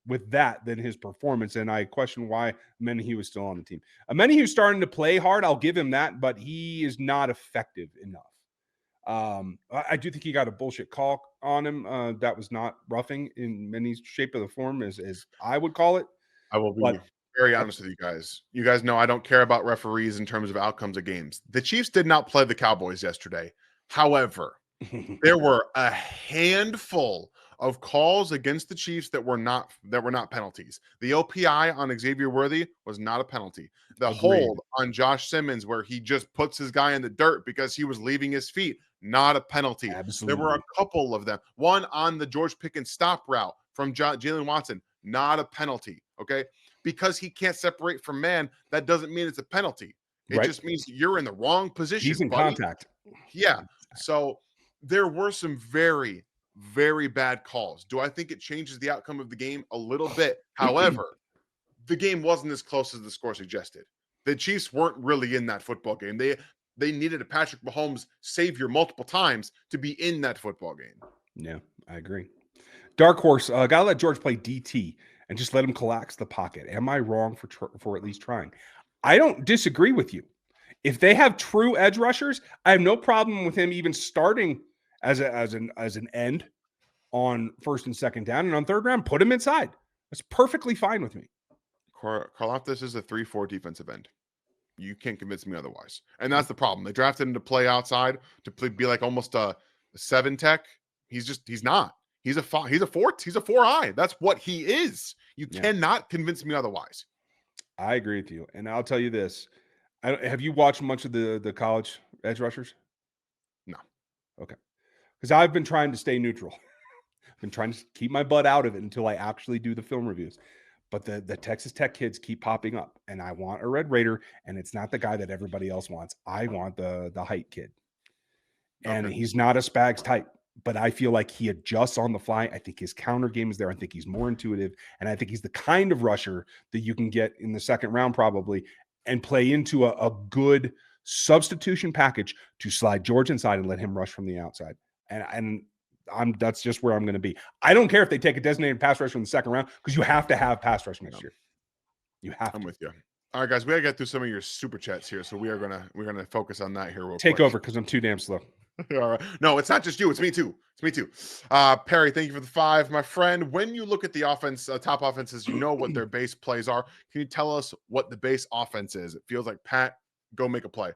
with that than his performance, and I question why Menahew was still on the team. Menahu's starting to play hard. I'll give him that, but he is not effective enough. I do think he got a bullshit call on him. That was not roughing in any shape of the form, as I would call it. I will be very honest with you guys. You guys know I don't care about referees in terms of outcomes of games. The Chiefs did not play the Cowboys yesterday. However, there were a handful of calls against the Chiefs that were not penalties. The OPI on Xavier Worthy was not a penalty. The Agreed. hold on Josh Simmons, where he just puts his guy in the dirt because he was leaving his feet, not a penalty. Absolutely. There were a couple of them. One on the George Pickens stop route from Jalen Watson, not a penalty. Okay, because he can't separate from man, that doesn't mean it's a penalty. It just means you're in the wrong position. He's in contact. Yeah. So there were some very, very bad calls. Do I think it changes the outcome of the game? A little bit. However, the game wasn't as close as the score suggested. The Chiefs weren't really in that football game. They needed a Patrick Mahomes savior multiple times to be in that football game. Yeah, I agree. Dark horse, gotta let George play DT and just let him collapse the pocket. Am I wrong for at least trying? I don't disagree with you. If they have true edge rushers, I have no problem with him even starting as an end on first and second down, and on third round, put him inside. That's perfectly fine with me. Karlaftis is a 3-4 defensive end. You can't convince me otherwise. And that's the problem. They drafted him to play outside, to be like almost a 7 tech. He's not. He's a 4-eye. That's what he is. You cannot convince me otherwise. I agree with you. And I'll tell you this. Have you watched much of the college edge rushers? No. Okay. Because I've been trying to stay neutral. I've been trying to keep my butt out of it until I actually do the film reviews. But the Texas Tech kids keep popping up, and I want a Red Raider, and it's not the guy that everybody else wants. I want the height kid. And he's not a Spags type, but I feel like he adjusts on the fly. I think his counter game is there. I think he's more intuitive, and I think he's the kind of rusher that you can get in the second round probably and play into a good substitution package to slide George inside and let him rush from the outside. And that's just where I'm going to be. I don't care if they take a designated pass rusher in the second round because you have to have pass rush next year. You have to. I'm with you. All right, guys, we got to get through some of your super chats here, so we're gonna focus on that here real quick. Take over because I'm too damn slow. All right. No, it's not just you. It's me too. Perry, thank you for the 5, my friend. When you look at the offense, top offenses, you know what their base plays are. Can you tell us what the base offense is? It feels like Pat, go make a play.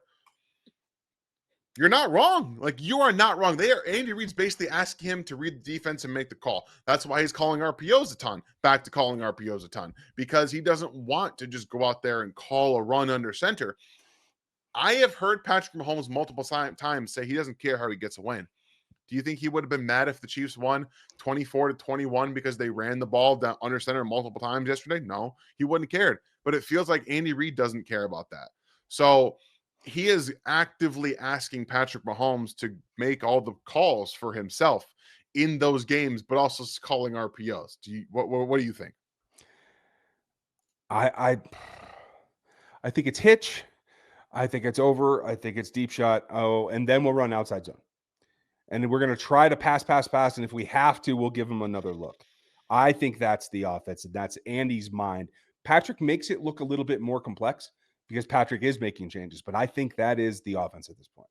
You're not wrong. Like, you are not wrong. Andy Reid's basically asking him to read the defense and make the call. That's why he's calling RPOs a ton. Back to calling RPOs a ton. Because he doesn't want to just go out there and call a run under center. I have heard Patrick Mahomes multiple times say he doesn't care how he gets a win. Do you think he would have been mad if the Chiefs won 24-21 because they ran the ball down under center multiple times yesterday? No, he wouldn't have cared. But it feels like Andy Reid doesn't care about that. So he is actively asking Patrick Mahomes to make all the calls for himself in those games, but also calling RPOs. What do you think? I think it's hitch. I think it's over. I think it's deep shot. Oh, and then we'll run outside zone. And we're going to try to pass. And if we have to, we'll give him another look. I think that's the offense, and that's Andy's mind. Patrick makes it look a little bit more complex because Patrick is making changes, but I think that is the offense at this point.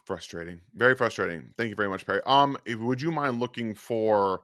Frustrating. Very frustrating. Thank you very much, Perry. Would you mind looking for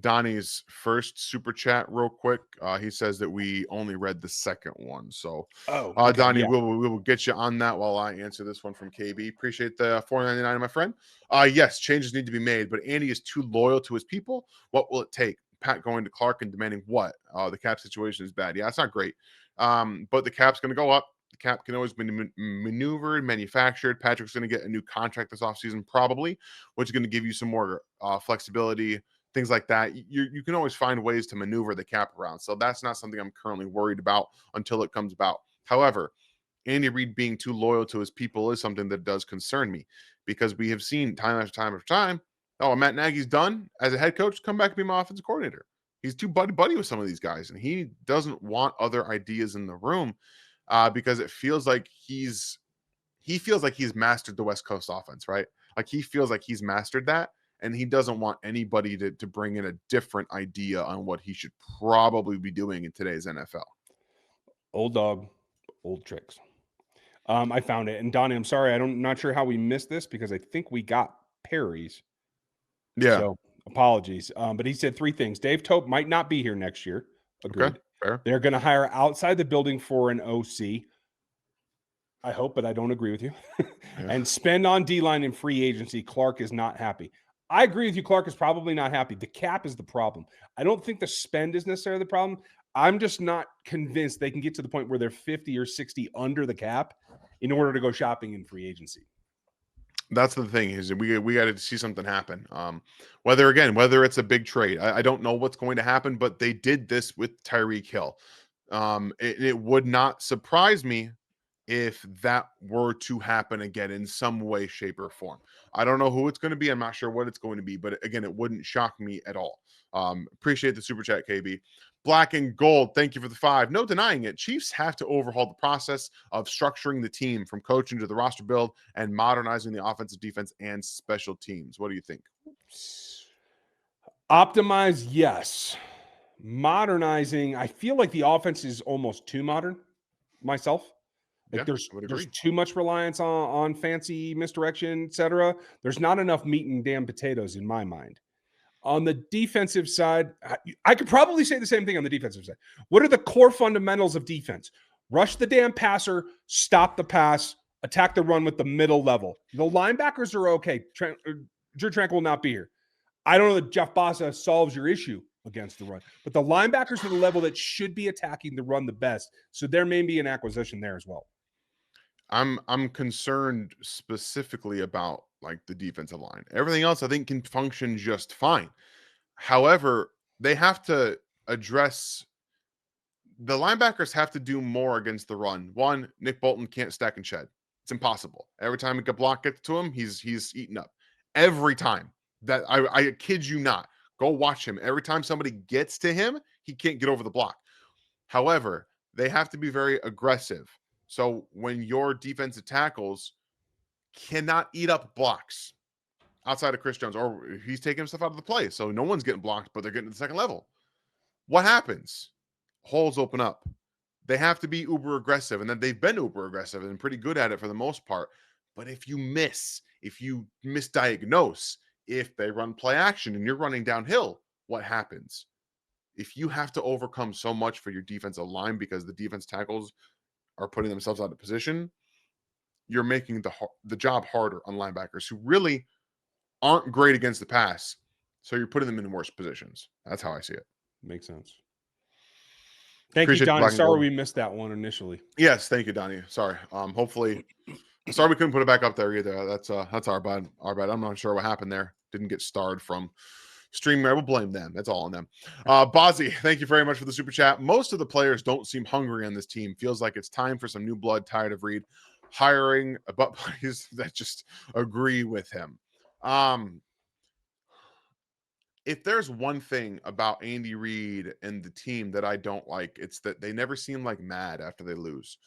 Donnie's first super chat real quick? He says that we only read the second one. So, okay, Donnie, we will get you on that while I answer this one from KB. Appreciate the $4.99, my friend. Yes, changes need to be made, but Andy is too loyal to his people. What will it take? Pat going to Clark and demanding what? The cap situation is bad. Yeah, it's not great. But the cap's going to go up. The cap can always be maneuvered, manufactured. Patrick's going to get a new contract this offseason, probably, which is going to give you some more flexibility, things like that. You can always find ways to maneuver the cap around. So that's not something I'm currently worried about until it comes about. However, Andy Reid being too loyal to his people is something that does concern me, because we have seen time after time after time, oh, Matt Nagy's done as a head coach, come back and be my offensive coordinator. He's too buddy with some of these guys, and he doesn't want other ideas in the room, because it feels like he feels like he's mastered the West Coast offense, right? Like he feels like he's mastered that, and he doesn't want anybody to bring in a different idea on what he should probably be doing in today's NFL. Old dog, old tricks. I found it. And Donnie, I'm sorry, I'm not sure how we missed this because I think we got Perry's. Yeah. So apologies. But he said 3 things. Dave Tope might not be here next year. Agreed. Okay. Fair. They're going to hire outside the building for an OC. I hope, but I don't agree with you. And spend on D-line and free agency. Clark is not happy. I agree with you. Clark is probably not happy. The cap is the problem. I don't think the spend is necessarily the problem. I'm just not convinced they can get to the point where they're 50 or 60 under the cap in order to go shopping in free agency. That's the thing, is we got to see something happen. Whether it's a big trade, I don't know what's going to happen, but they did this with Tyreek Hill. It would not surprise me if that were to happen again in some way, shape, or form. I don't know who it's going to be. I'm not sure what it's going to be, but again, it wouldn't shock me at all. Appreciate the super chat, KB. Black and Gold, thank you for the 5. No denying it. Chiefs have to overhaul the process of structuring the team, from coaching to the roster build, and modernizing the offensive, defense, and special teams. What do you think? Optimize, yes. Modernizing, I feel like the offense is almost too modern myself. Like there's too much reliance on fancy misdirection, etc. There's not enough meat and damn potatoes in my mind. On the defensive side, I could probably say the same thing on the defensive side. What are the core fundamentals of defense? Rush the damn passer, stop the pass, attack the run with the middle level. The linebackers are okay. Drew Tranquil will not be here. I don't know that Jeff Bossa solves your issue against the run, but the linebackers are the level that should be attacking the run the best. So there may be an acquisition there as well. I'm concerned specifically about like the defensive line. Everything else I think can function just fine. However, they have to address, the linebackers have to do more against the run. One, Nick Bolton can't stack and shed. It's impossible. Every time a block gets to him, he's eaten up. Every time. That I kid you not. Go watch him. Every time somebody gets to him, he can't get over the block. However, they have to be very aggressive. So when your defensive tackles cannot eat up blocks outside of Chris Jones, or he's taking stuff out of the play, so no one's getting blocked, but they're getting to the second level. What happens? Holes open up. They have to be uber aggressive, and then they've been uber aggressive and pretty good at it for the most part. But if you misdiagnose, if they run play action and you're running downhill, what happens? If you have to overcome so much for your defensive line because the defense tackles are putting themselves out of position, you're making the job harder on linebackers who really aren't great against the pass. So you're putting them in worse positions. That's how I see it. Makes sense. Thank you, Donnie. Sorry we missed that one initially. Yes, thank you, Donnie. Sorry. Hopefully, sorry we couldn't put it back up there either. That's our bad. Our bad. I'm not sure what happened there. Didn't get starred from StreamYard. We'll blame them. That's all on them. Bozzy, thank you very much for the super chat. Most of the players don't seem hungry on this team. Feels like it's time for some new blood. Tired of Reid hiring butt players that just agree with him. If there's one thing about Andy Reid and the team that I don't like, it's that they never seem like mad after they lose.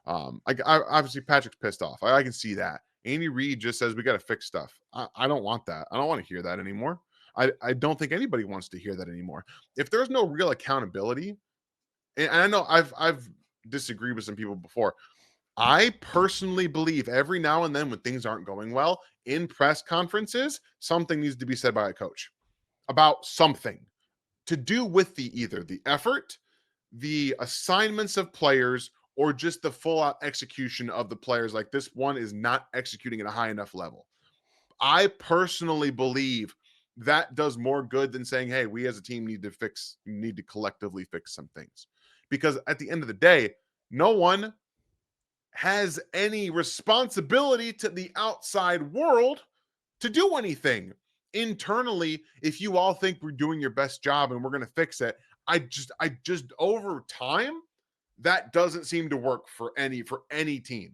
Obviously Patrick's pissed off. I can see that. Andy Reid just says we got to fix stuff. I don't want that. I don't want to hear that anymore. I don't think anybody wants to hear that anymore. If there's no real accountability, and I know I've disagreed with some people before. I personally believe every now and then when things aren't going well in press conferences, something needs to be said by a coach about something to do with either the effort, the assignments of players, or just the full out execution of the players. Like this one is not executing at a high enough level. I personally believe that does more good than saying, hey, we as a team need to collectively fix some things. Because at the end of the day, no one has any responsibility to the outside world to do anything. Internally, if you all think we're doing your best job and we're going to fix it, I just over time, that doesn't seem to work for any team.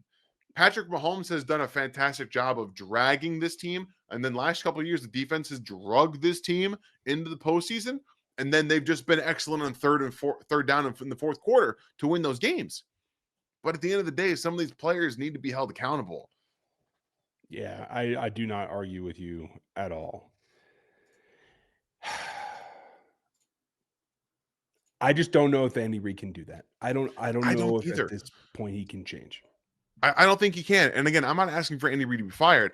Patrick Mahomes has done a fantastic job of dragging this team, and then last couple of years, the defense has drugged this team into the postseason, and then they've just been excellent on third down in the fourth quarter to win those games. But at the end of the day, some of these players need to be held accountable. Yeah, I do not argue with you at all. I just don't know if Andy Reid can do that. I don't I know don't if at either. this point he can change. I don't think he can. And again, I'm not asking for Andy Reid to be fired,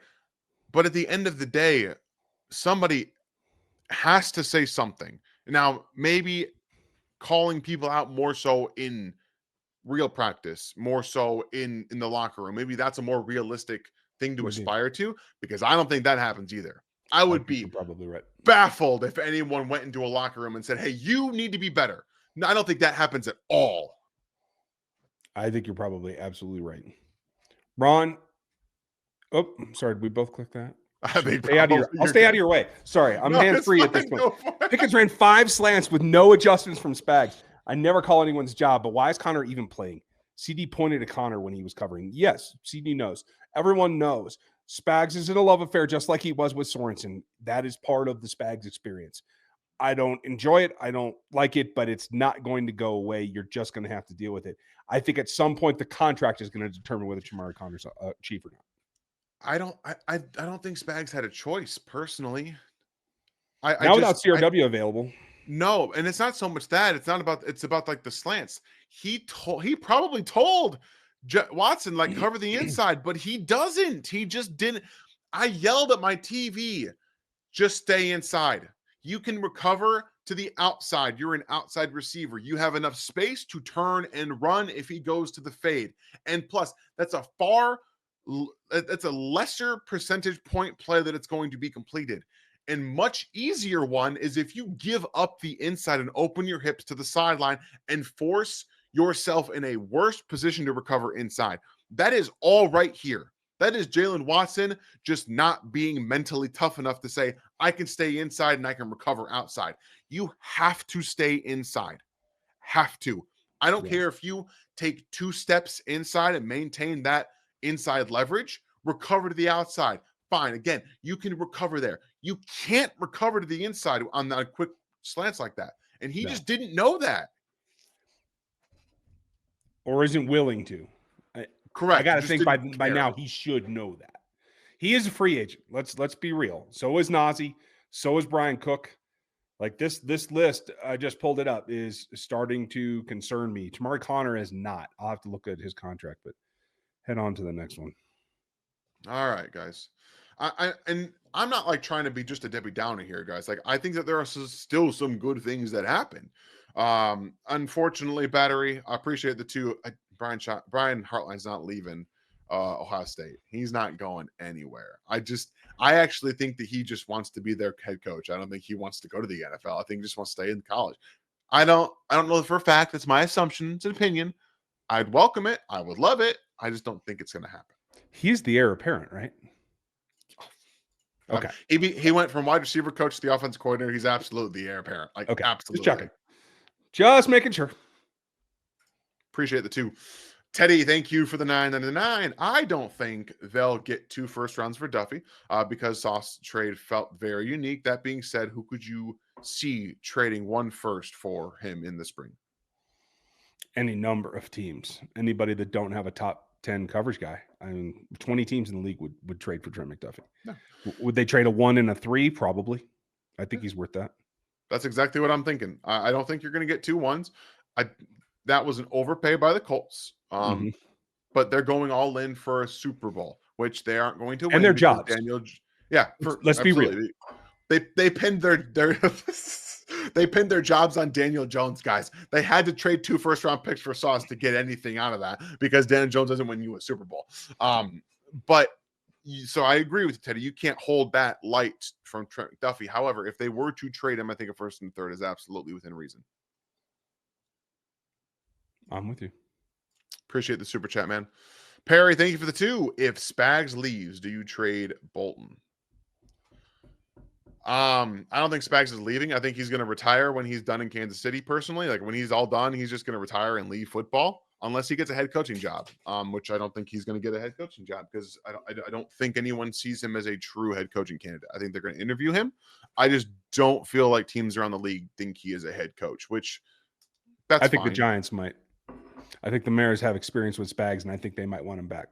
but at the end of the day, somebody has to say something. Now, maybe calling people out more so in real practice, more so in the locker room. Maybe that's a more realistic thing to With you. aspire to, because I don't think that happens either. I I would think you're be probably right. baffled if anyone went into a locker room and said, "Hey, you need to be better." No, I don't think that happens at all. I think you're probably absolutely right. Ron, oh, sorry, did we both click that? I think Stay out of your, probably I'll you're stay out good. of your way. Sorry, I'm No, hands it's free at this fine. point. Go for it. Pickens ran 5 slants with no adjustments from Spags. I never call anyone's job, but why is Connor even playing? CD pointed to Connor when he was covering. Yes, CD knows. Everyone knows. Spags is in a love affair just like he was with Sorensen. That is part of the Spags experience. I don't enjoy it. I don't like it, but it's not going to go away. You're just going to have to deal with it. I think at some point the contract is going to determine whether Shamari Connor's a chief or not. I don't think Spags had a choice personally. I Now just without CRW available. no, and it's not so much that it's about like the slants. He probably told Watson like cover the inside, but he doesn't. He just didn't. I yelled at my TV, just stay inside. You can recover to the outside. You're an outside receiver. You have enough space to turn and run if he goes to the fade. And plus, that's a lesser percentage point play that it's going to be completed. And much easier one is if you give up the inside and open your hips to the sideline and force yourself in a worse position to recover inside. That is all right here. That is Jalen Watson just not being mentally tough enough to say, I can stay inside and I can recover outside. You have to stay inside. Have to. I don't care if you take 2 steps inside and maintain that inside leverage, recover to the outside. Fine. Again, you can recover there. You can't recover to the inside on that quick slants like that. And he just didn't know that. Or isn't willing to. Correct. I got to Just think by didn't care. now he should know that. He is a free agent. Let's be real. So is Nazi. So is Brian Cook. Like this list, I just pulled it up, is starting to concern me. Tamari Connor is not. I'll have to look at his contract, but head on to the next one. All right, guys. And I'm not like trying to be just a Debbie Downer here, guys. Like I think that there are still some good things that happen. Unfortunately, Battery, I appreciate the two. Brian Hartline's not leaving Ohio State. He's not going anywhere. I actually think that he just wants to be their head coach. I don't think he wants to go to the NFL. I think he just wants to stay in college. I don't know for a fact. That's my assumption. It's an opinion. I'd welcome it. I would love it. I just don't think it's going to happen. He's the heir apparent, right? Okay. He went from wide receiver coach to the offense coordinator. He's absolutely the heir apparent. Like, okay. Absolutely. Just checking. Just making sure. Appreciate the two. Teddy, thank you for the 999. I don't think they'll get 2 first rounds for Duffy because Sauce trade felt very unique. That being said, who could you see trading 1 first for him in the spring? Any number of teams. Anybody that don't have a top 10 coverage guy. I mean, 20 teams in the league would trade for Trent McDuffie. No. Would they trade a 1 and a 3? Probably. I think he's worth that. That's exactly what I'm thinking. I don't think you're going to get 2 1s. That was an overpay by the Colts. But they're going all in for a Super Bowl, which they aren't going to win. And their jobs. Let's be real. They pinned their they pinned their jobs on Daniel Jones, guys. They had to trade 2 first-round picks for Sauce to get anything out of that because Daniel Jones doesn't win you a Super Bowl. So I agree with you, Teddy. You can't hold that light from Trent McDuffie. However, if they were to trade him, I think a first and third is absolutely within reason. I'm with you. Appreciate the super chat, man. Perry, thank you for the 2. If Spags leaves, do you trade Bolton? I don't think Spags is leaving. I think he's going to retire when he's done in Kansas City. Personally, like when he's all done, he's just going to retire and leave football, unless he gets a head coaching job. Which I don't think he's going to get a head coaching job because I don't think anyone sees him as a true head coaching candidate. I think they're going to interview him. I just don't feel like teams around the league think he is a head coach. Which that's I think fine. the Giants might. I think the Mariners have experience with Spags, and I think they might want him back.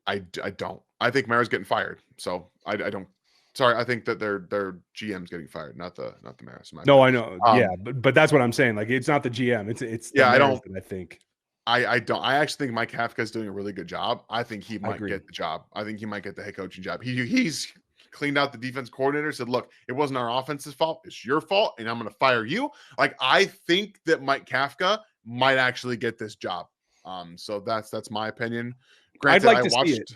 I don't. I think Mara's getting fired. So I don't. Sorry, I think that their GM's getting fired, not the Mariners. No, I know. Yeah, but that's what I'm saying. Like, it's not the GM. It's the Mariners that I think. I don't. I actually think Mike Kafka is doing a really good job. I think he might get the job. I think he might get the head coaching job. He's cleaned out the defense coordinator. Said, "Look, it wasn't our offense's fault. It's your fault, and I'm going to fire you." Like, I think that Mike Kafka might actually get this job. So that's my opinion. Granted, I'd like to see it.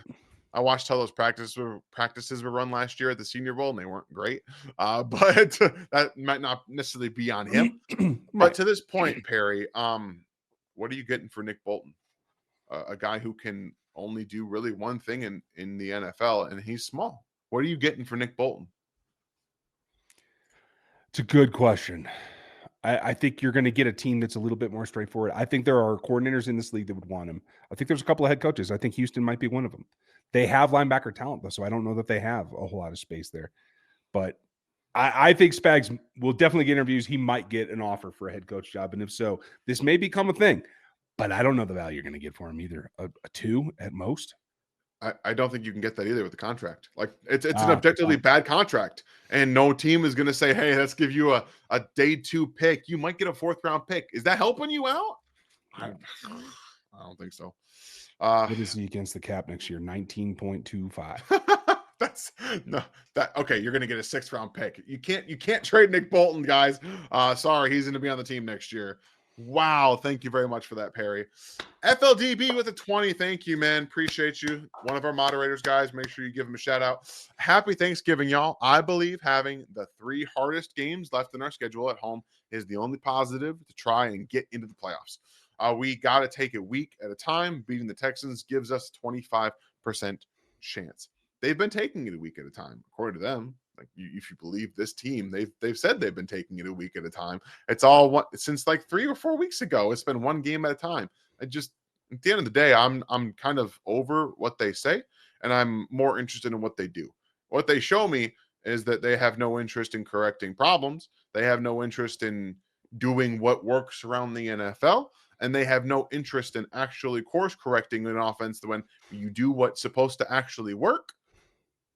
I watched how those practices were run last year at the Senior Bowl, and they weren't great. But that might not necessarily be on him. Right. But to this point, Perry, what are you getting for Nick Bolton? A guy who can only do really one thing in the NFL, and he's small. What are you getting for Nick Bolton? It's a good question. I think you're going to get a team that's a little bit more straightforward. I think there are coordinators in this league that would want him. I think there's a couple of head coaches. I think Houston might be one of them. They have linebacker talent, though, so I don't know that they have a whole lot of space there. But I think Spags will definitely get interviews. He might get an offer for a head coach job. And if so, this may become a thing. But I don't know the value you're going to get for him either. A 2 at most. I don't think you can get that either with the contract. Like it's an objectively bad contract, and no team is going to say, "Hey, let's give you a day 2 pick. You might get a 4th round pick." Is that helping you out? I don't think so. What is he against the cap next year? 19.25. That's no that okay. You're going to get a 6th round pick. You can't trade Nick Bolton, guys. Sorry, he's going to be on the team next year. Wow, thank you very much for that, Perry. FLDB with a 20. Thank you, man. Appreciate you. One of our moderators, guys. Make sure you give him a shout out. Happy Thanksgiving, y'all. I believe having the 3 hardest games left in our schedule at home is the only positive to try and get into the playoffs. We got to take it week at a time. Beating the Texans gives us 25% chance. They've been taking it a week at a time, according to them. Like if you believe this team, they've said they've been taking it a week at a time. It's all since like 3 or 4 weeks ago. It's been one game at a time. I just at the end of the day, I'm kind of over what they say, and I'm more interested in what they do. What they show me is that they have no interest in correcting problems. They have no interest in doing what works around the NFL, and they have no interest in actually course correcting an offense when you do what's supposed to actually work.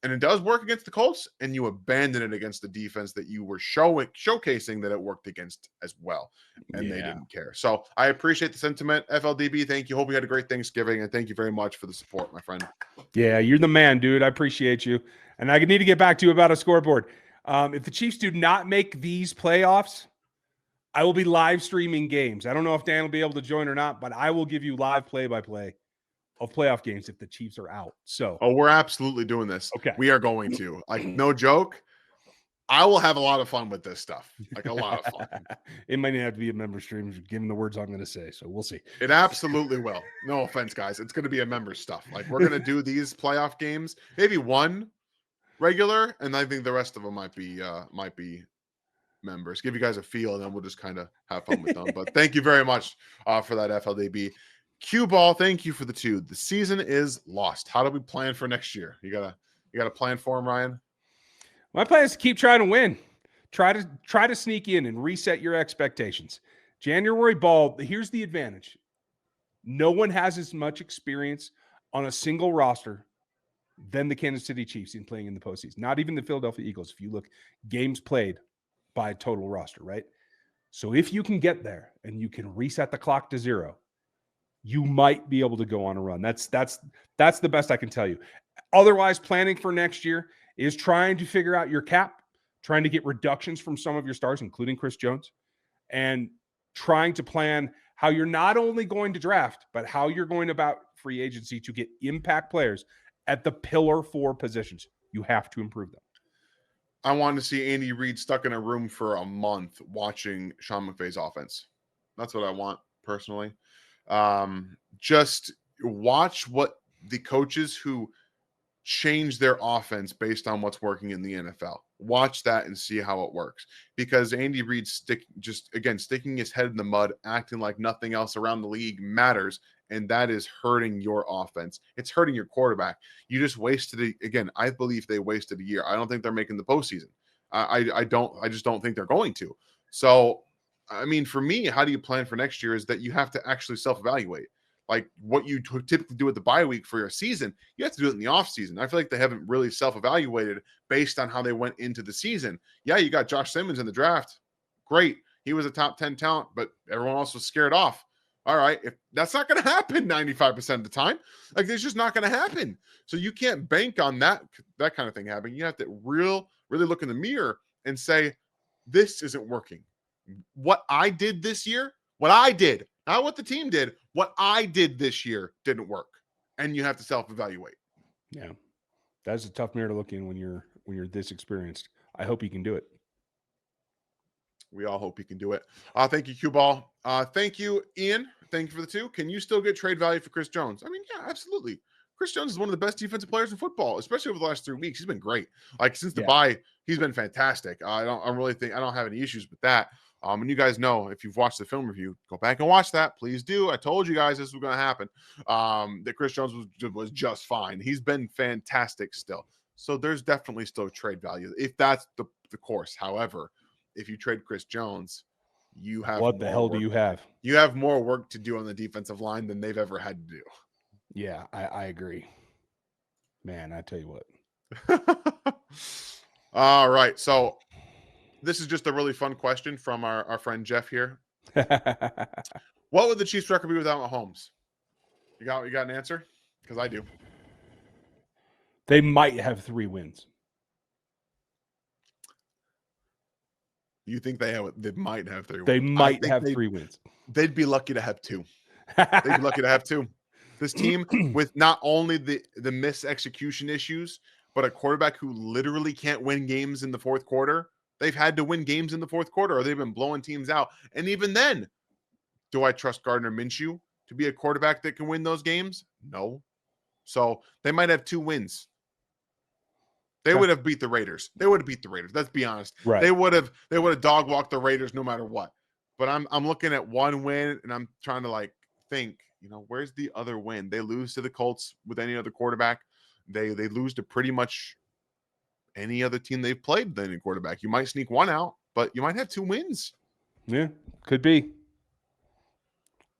And it does work against the Colts, and you abandon it against the defense that you were showcasing that it worked against as well, and they didn't care. So I appreciate the sentiment, FLDB. Thank you. Hope you had a great Thanksgiving, and thank you very much for the support, my friend. Yeah, you're the man, dude. I appreciate you, and I need to get back to you about a scoreboard. If the Chiefs do not make these playoffs, I will be live streaming games. I don't know if Dan will be able to join or not, but I will give you live play-by-play of playoff games if the Chiefs are out. So, we're absolutely doing this. Okay, we are going to. Like, no joke. I will have a lot of fun with this stuff. Like a lot of fun. It might not have to be a member stream, given the words I'm going to say. So we'll see. It absolutely will. No offense, guys. It's going to be a member stuff. Like we're going to do these playoff games, maybe one regular, and I think the rest of them might be members. Give you guys a feel, and then we'll just kind of have fun with them. But thank you very much for that, FLDB. Cue ball, thank you for the 2. The season is lost. How do we plan for next year? You got a plan for him, Ryan? My plan is to keep trying to win. Try to sneak in and reset your expectations. January ball, here's the advantage. No one has as much experience on a single roster than the Kansas City Chiefs in playing in the postseason. Not even the Philadelphia Eagles. If you look, games played by total roster, right? So if you can get there and you can reset the clock to 0, you might be able to go on a run. That's the best I can tell you. Otherwise, planning for next year is trying to figure out your cap, trying to get reductions from some of your stars, including Chris Jones, and trying to plan how you're not only going to draft, but how you're going about free agency to get impact players at the pillar 4 positions. You have to improve them. I want to see Andy Reid stuck in a room for a month watching Sean McVay's offense. That's what I want personally. Just watch what the coaches who change their offense based on what's working in the NFL. Watch that and see how it works. Because Andy Reid sticking his head in the mud, acting like nothing else around the league matters, and that is hurting your offense. It's hurting your quarterback. You just wasted it again. I believe they wasted a year. I don't think they're making the postseason. I just don't think they're going to. So, I mean, for me, how do you plan for next year is that you have to actually self-evaluate. Like what you typically do at the bye week for your season, you have to do it in the off season. I feel like they haven't really self-evaluated based on how they went into the season. Yeah, you got Josh Simmons in the draft. Great. He was a top 10 talent, but everyone else was scared off. All right. If that's not going to happen 95% of the time, like it's just not going to happen. So you can't bank on that kind of thing happening. You have to really look in the mirror and say, this isn't working. What I did this year, not what the team did, what I did this year didn't work. And you have to self-evaluate. Yeah. That's a tough mirror to look in when you're this experienced. I hope you can do it. We all hope you can do it. Thank you, Q Ball. Thank you, Ian. Thank you for the 2. Can you still get trade value for Chris Jones? I mean, yeah, absolutely. Chris Jones is one of the best defensive players in football, especially over the last 3 weeks. He's been great. Like since the bye, he's been fantastic. I don't have any issues with that. And you guys know, if you've watched the film review, go back and watch that. Please do. I told you guys this was going to happen. That Chris Jones was just fine. He's been fantastic still. So there's definitely still trade value if that's the course. However, if you trade Chris Jones, you have what the hell do you have? You have more work to do on the defensive line than they've ever had to do. Yeah, I agree. Man, I tell you what. All right. So this is just a really fun question from our friend Jeff here. What would the Chiefs' record be without Mahomes? You got an answer? Because I do. They might have 3 wins. You think they might have 3 wins? They might have 3 wins. They'd be lucky to have 2. They'd be lucky to have 2. This team with not only the misexecution issues, but a quarterback who literally can't win games in the fourth quarter. They've had to win games in the fourth quarter or they've been blowing teams out. And even then, do I trust Gardner Minshew to be a quarterback that can win those games? No. So they might have 2 wins. They would have beat the Raiders. Let's be honest. Right. They would have dog walked the Raiders no matter what. But I'm looking at 1 win and I'm trying to think, where's the other win? They lose to the Colts with any other quarterback. They lose to pretty much any other team they've played than a quarterback. You might sneak 1 out, but you might have 2 wins. Yeah, could be.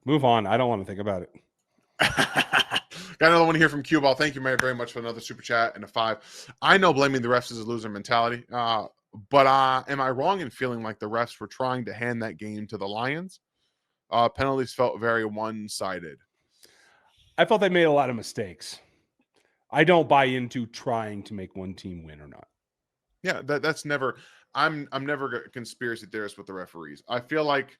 Move on. I don't want to think about it. Got another one here from Q Ball. Thank you very much for another super chat and a 5. I know blaming the refs is a loser mentality, but am I wrong in feeling like the refs were trying to hand that game to the Lions? Penalties felt very one-sided. I felt they made a lot of mistakes. I don't buy into trying to make one team win or not. Yeah, that's never. I'm never a conspiracy theorist with the referees. I feel like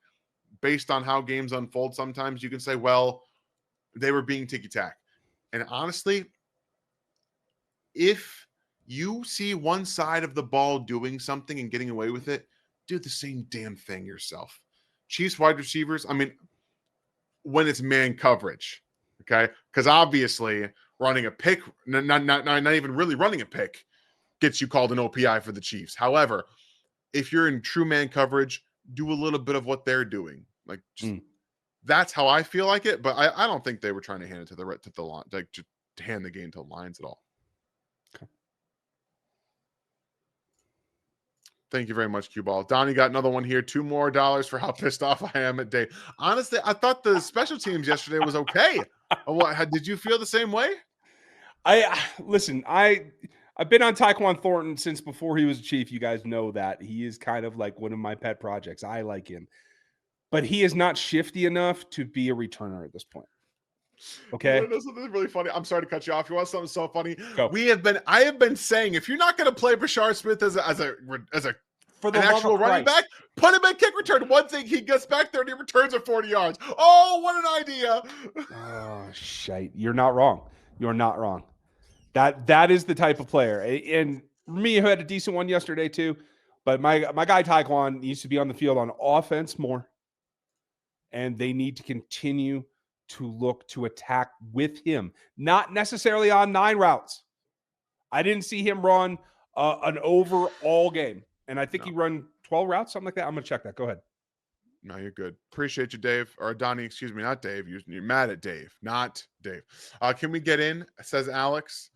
based on how games unfold, sometimes you can say, well, they were being ticky-tack. And honestly, if you see one side of the ball doing something and getting away with it, do the same damn thing yourself. Chiefs wide receivers, I mean, when it's man coverage, okay? Because obviously running a pick, not even really running a pick, gets you called an OPI for the Chiefs. However, if you're in true man coverage, do a little bit of what they're doing. That's how I feel like it, but I don't think they were trying to hand it to the line, to hand the game to the Lions at all. Okay. Thank you very much, Q Ball. Donnie got another one here. $2 more for how pissed off I am at Dave. Honestly, I thought the special teams yesterday was okay. Did you feel the same way? Listen. I've been on Tyquan Thornton since before he was a Chief. You guys know that. He is kind of like one of my pet projects. I like him. But he is not shifty enough to be a returner at this point. Okay. You know something really funny? I'm sorry to cut you off. You want something so funny? Go. I have been saying, if you're not going to play Bashar Smith as an actual running back, put him in kick return. One thing, he gets back there and he returns at 40 yards. Oh, what an idea! Oh, shite! You're not wrong. You're not wrong. That is the type of player. And me, who had a decent one yesterday too, but my guy Tyquan needs to be on the field on offense more. And they need to continue to look to attack with him, not necessarily on 9 routes. I didn't see him run an overall game. And I think he run 12 routes, something like that. I'm going to check that. Go ahead. No, you're good. Appreciate you, Dave. Or Donnie, excuse me, not Dave. You're mad at Dave, not Dave. Can we get in? Says Alex.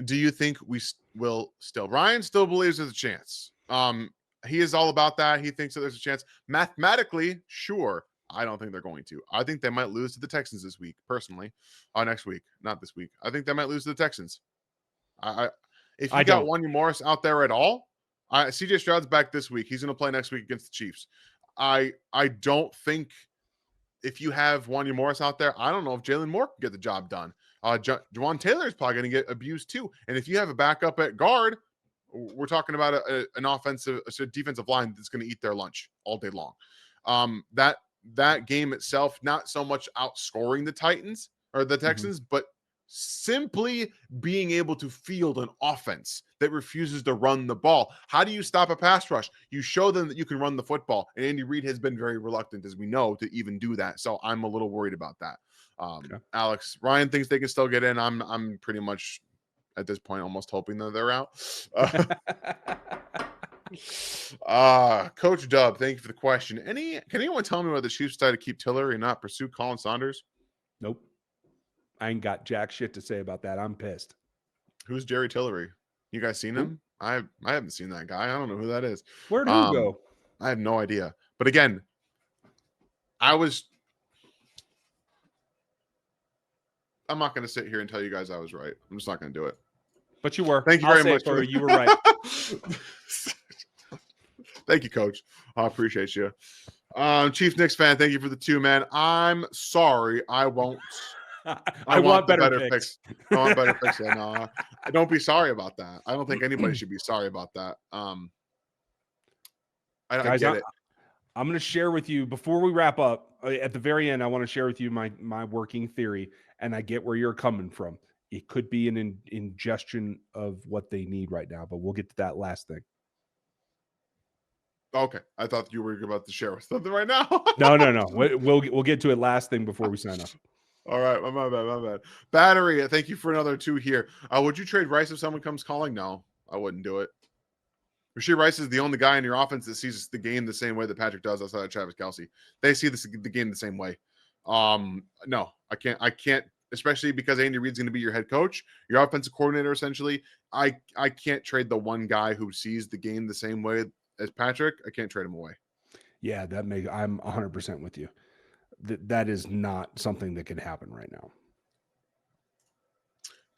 Do you think we will still? Ryan still believes there's a chance. He is all about that. He thinks that there's a chance. Mathematically, sure. I don't think they're going to. I think they might lose to the Texans this week, personally. Next week, not this week. I think they might lose to the Texans. If you got Wanya Morris out there at all, CJ Stroud's back this week. He's going to play next week against the Chiefs. I don't think if you have Wanya Morris out there, I don't know if Jalen Moore can get the job done. Juwan Taylor is probably going to get abused too. And if you have a backup at guard, we're talking about a defensive line that's going to eat their lunch all day long. That game itself, not so much outscoring the Titans or the Texans, but simply being able to field an offense that refuses to run the ball. How do you stop a pass rush? You show them that you can run the football. And Andy Reid has been very reluctant, as we know, to even do that. So I'm a little worried about that. Alex, Ryan thinks they can still get in. I'm pretty much at this point almost hoping that they're out. Coach Dub, thank you for the question. Can anyone tell me why the Chiefs decided to keep Tillery and not pursue Colin Saunders? Nope. I ain't got jack shit to say about that. I'm pissed. Who's Jerry Tillery? You guys seen him? I haven't seen that guy. I don't know who that is. Where'd he go? I have no idea. But again, I'm not going to sit here and tell you guys I was right. I'm just not going to do it. But you were. Thank you very much. You were right. Thank you, Coach. I appreciate you. Chief Knicks fan, thank you for the 2, man. I'm sorry. I won't. I want better picks. I want better picks. Yeah, no, don't be sorry about that. I don't think anybody should be sorry about that. I get it. I'm going to share with you before we wrap up. At the very end, I want to share with you my working theory, and I get where you're coming from. It could be an ingestion of what they need right now, but we'll get to that last thing. Okay, I thought you were about to share something right now. No. We'll get to it last thing before we sign off. All right, my bad. Battery, thank you for another 2 here. Would you trade Rice if someone comes calling? No, I wouldn't do it. Rasheed Rice is the only guy in your offense that sees the game the same way that Patrick does outside of Travis Kelce. They see the game the same way. No, I can't, especially because Andy Reid's going to be your head coach, your offensive coordinator, essentially. I can't trade the one guy who sees the game the same way as Patrick. I can't trade him away. Yeah, I'm 100% with you. That is not something that can happen right now.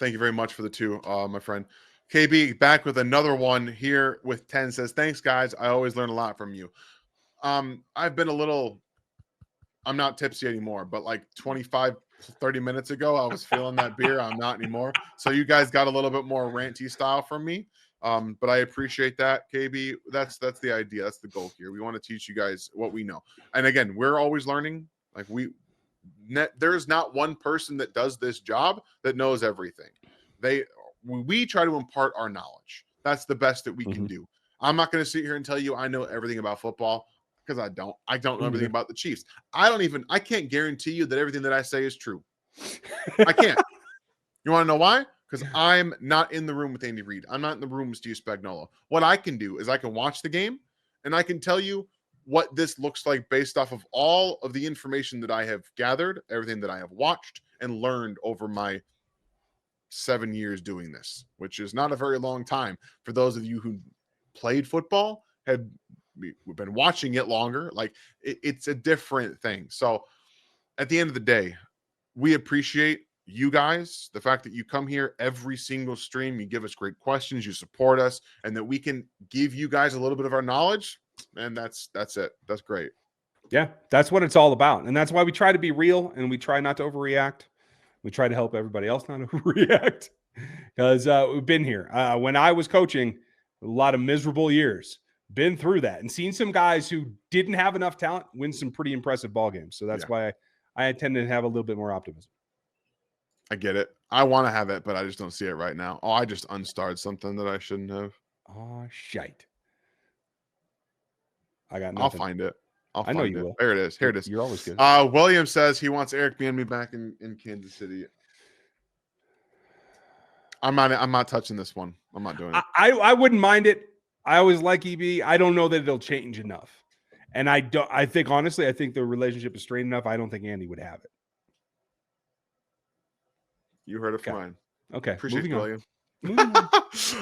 Thank you very much for the 2, my friend. KB back with another one here with 10 says, thanks, guys. I always learn a lot from you. I've been I'm not tipsy anymore, but like 25, 30 minutes ago, I was feeling that beer. I'm not anymore. So you guys got a little bit more ranty style from me. But I appreciate that, KB. That's the idea. That's the goal here. We want to teach you guys what we know. And again, we're always learning. Like there's not one person that does this job that knows everything. We try to impart our knowledge. That's the best that we can do. I'm not going to sit here and tell you I know everything about football because I don't. I don't know everything about the Chiefs. I can't guarantee you that everything that I say is true. I can't. You want to know why? Because I'm not in the room with Andy Reid. I'm not in the room with Steve Spagnuolo. What I can do is I can watch the game and I can tell you what this looks like based off of all of the information that I have gathered, everything that I have watched and learned over my 7 years doing this, which is not a very long time. For those of you who played football, we've been watching it longer. Like it's a different thing. So at the end of the day, we appreciate you guys, the fact that you come here every single stream, you give us great questions, you support us, and that we can give you guys a little bit of our knowledge. And that's it. That's great. Yeah, that's what it's all about. And that's why we try to be real and we try not to overreact. We try to help everybody else not overreact because we've been here. When I was coaching, a lot of miserable years, been through that and seen some guys who didn't have enough talent win some pretty impressive ball games. So that's why I tend to have a little bit more optimism. I get it. I want to have it, but I just don't see it right now. Oh, I just unstarred something that I shouldn't have. Oh, shite. I got nothing. I'll find it. I'll I know find you it. will. There it is. Here it is. You're always good. William says he wants Eric Bieniemy back in Kansas City. I'm not touching this one. I'm not doing it. I wouldn't mind it. I always like EB. I don't know that it'll change enough. And I think honestly, I think the relationship is strained enough. I don't think Andy would have it. You heard it from Ryan. Okay. Appreciate you, William.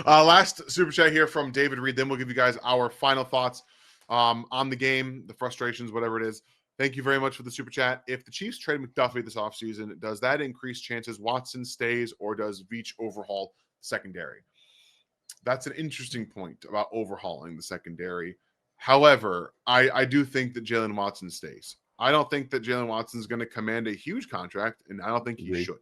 Last super chat here from David Reed. Then we'll give you guys our final thoughts on the game, the frustrations, whatever it is. Thank you very much for the super chat. If the Chiefs trade McDuffie this offseason, does that increase chances Watson stays or does Veach overhaul secondary? That's an interesting point about overhauling the secondary. However, I do think that Jalen Watson stays. I don't think that Jalen Watson is going to command a huge contract, and I don't think he should.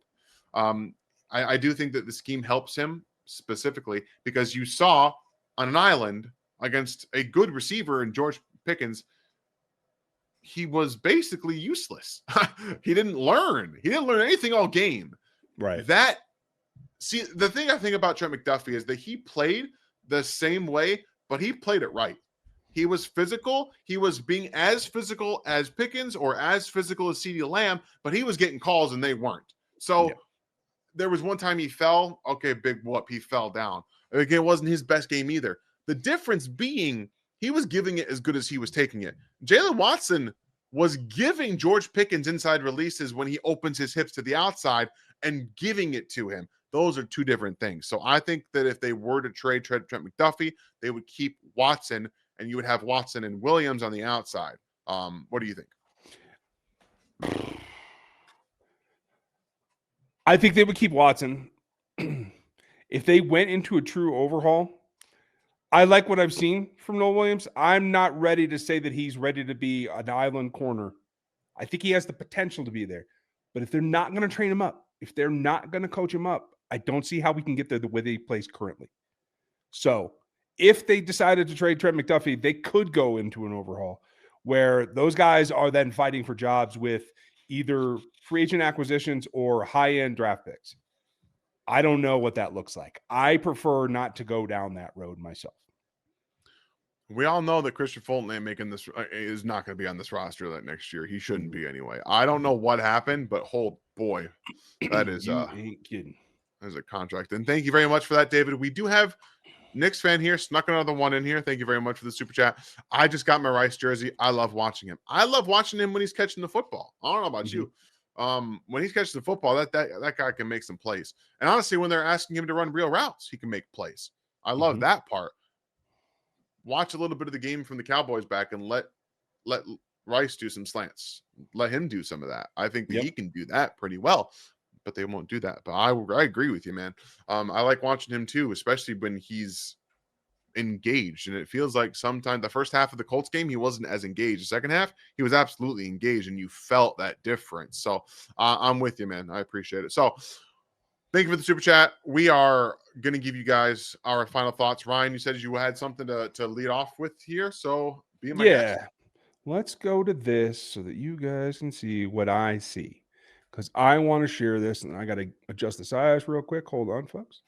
I do think that the scheme helps him specifically because you saw on an island against a good receiver in George Pickens, he was basically useless. He didn't learn anything all game. Right. The thing I think about Trent McDuffie is that he played the same way, but he played it right. He was physical. He was being as physical as Pickens or as physical as CeeDee Lamb, but he was getting calls and they weren't. So there was one time he fell. Okay, big whoop. He fell down. Again, it wasn't his best game either. The difference being he was giving it as good as he was taking it. Jalen Watson was giving George Pickens inside releases when he opens his hips to the outside and giving it to him. Those are two different things. So I think that if they were to trade Trent McDuffie, they would keep Watson, and you would have Watson and Williams on the outside. What do you think? I think they would keep Watson. If they went into a true overhaul, I like what I've seen from Noah Williams. I'm not ready to say that he's ready to be an island corner. I think he has the potential to be there. But if they're not going to train him up, if they're not going to coach him up, I don't see how we can get there the way they plays currently. So if they decided to trade Trent McDuffie, they could go into an overhaul where those guys are then fighting for jobs with either free agent acquisitions or high-end draft picks. I don't know what that looks like. I prefer not to go down that road myself. We all know that Christian Fulton ain't making this is not going to be on this roster that next year. He shouldn't be anyway. I don't know what happened, but boy, that is you ain't kidding. There's a contract. And thank you very much for that, David. We do have Knicks fan here, snuck another one in here. Thank you very much for the super chat. I just got my Rice jersey. I love watching him. I love watching him when he's catching the football. I don't know about you. When he's catching the football, that guy can make some plays. And honestly, when they're asking him to run real routes, he can make plays. I love that part. Watch a little bit of the game from the Cowboys back and let Rice do some slants. Let him do some of that. I think that he can do that pretty well, but they won't do that. But I agree with you, man. I like watching him too, especially when he's engaged. And it feels like sometimes the first half of the Colts game, he wasn't as engaged. The second half, he was absolutely engaged, and you felt that difference. So I'm with you, man. I appreciate it. So thank you for the super chat. We are going to give you guys our final thoughts. Ryan, you said you had something to lead off with here. So be my guest. Let's go to this so that you guys can see what I see. Because I want to share this, and I got to adjust the size real quick. Hold on, folks.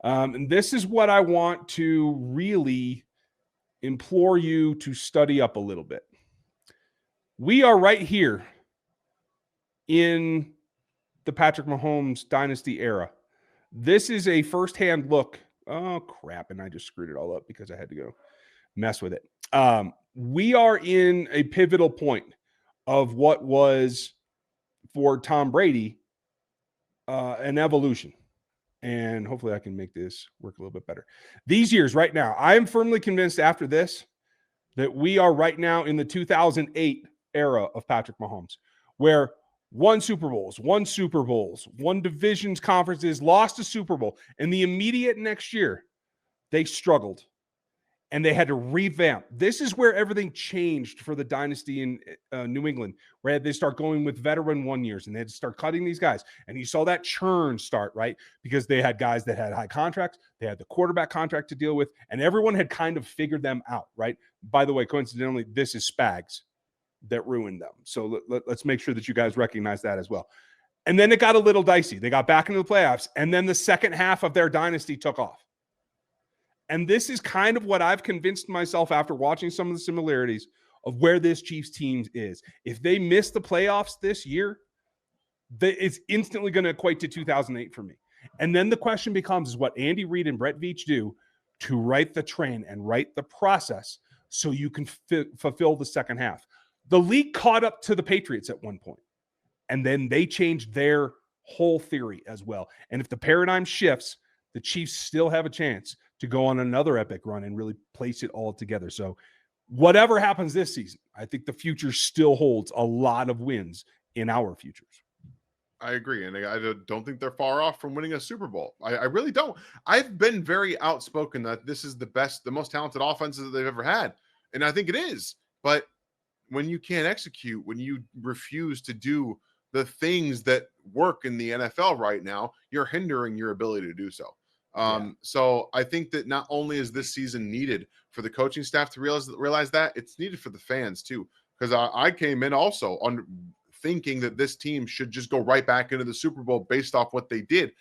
And this is what I want to really implore you to study up a little bit. We are right here in the Patrick Mahomes dynasty era. This is a firsthand look. Oh, crap. And I just screwed it all up because I had to go mess with it. We are in a pivotal point of what was for Tom Brady an evolution. And hopefully I can make this work a little bit better. These years right now, I am firmly convinced after this that we are right now in the 2008 era of Patrick Mahomes, where won Super Bowls, won divisions, conferences, lost a Super Bowl. And the immediate next year, they struggled and they had to revamp. This is where everything changed for the dynasty in New England, where they start going with veteran 1 years and they had to start cutting these guys. And you saw that churn start, right? Because they had guys that had high contracts. They had the quarterback contract to deal with, and everyone had kind of figured them out, right? By the way, coincidentally, this is Spags that ruined them. So let's make sure that you guys recognize that as well. And then it got a little dicey. They got back into the playoffs, and then the second half of their dynasty took off. And this is kind of what I've convinced myself after watching some of the similarities of where this Chiefs team is. If they miss the playoffs this year, it's instantly going to equate to 2008 for me. And then the question becomes is what Andy Reid and Brett Veach do to write the train and write the process so you can fulfill the second half. The league caught up to the Patriots at one point, and then they changed their whole theory as well. And if the paradigm shifts, the Chiefs still have a chance to go on another epic run and really place it all together. So whatever happens this season, I think the future still holds a lot of wins in our futures. I agree. And I don't think they're far off from winning a Super Bowl. I really don't. I've been very outspoken that this is the most talented offenses that they've ever had. And I think it is. But when you can't execute, when you refuse to do the things that work in the NFL right now, you're hindering your ability to do so. So I think that not only is this season needed for the coaching staff to realize that, it's needed for the fans too. Because I came in also on thinking that this team should just go right back into the Super Bowl based off what they did.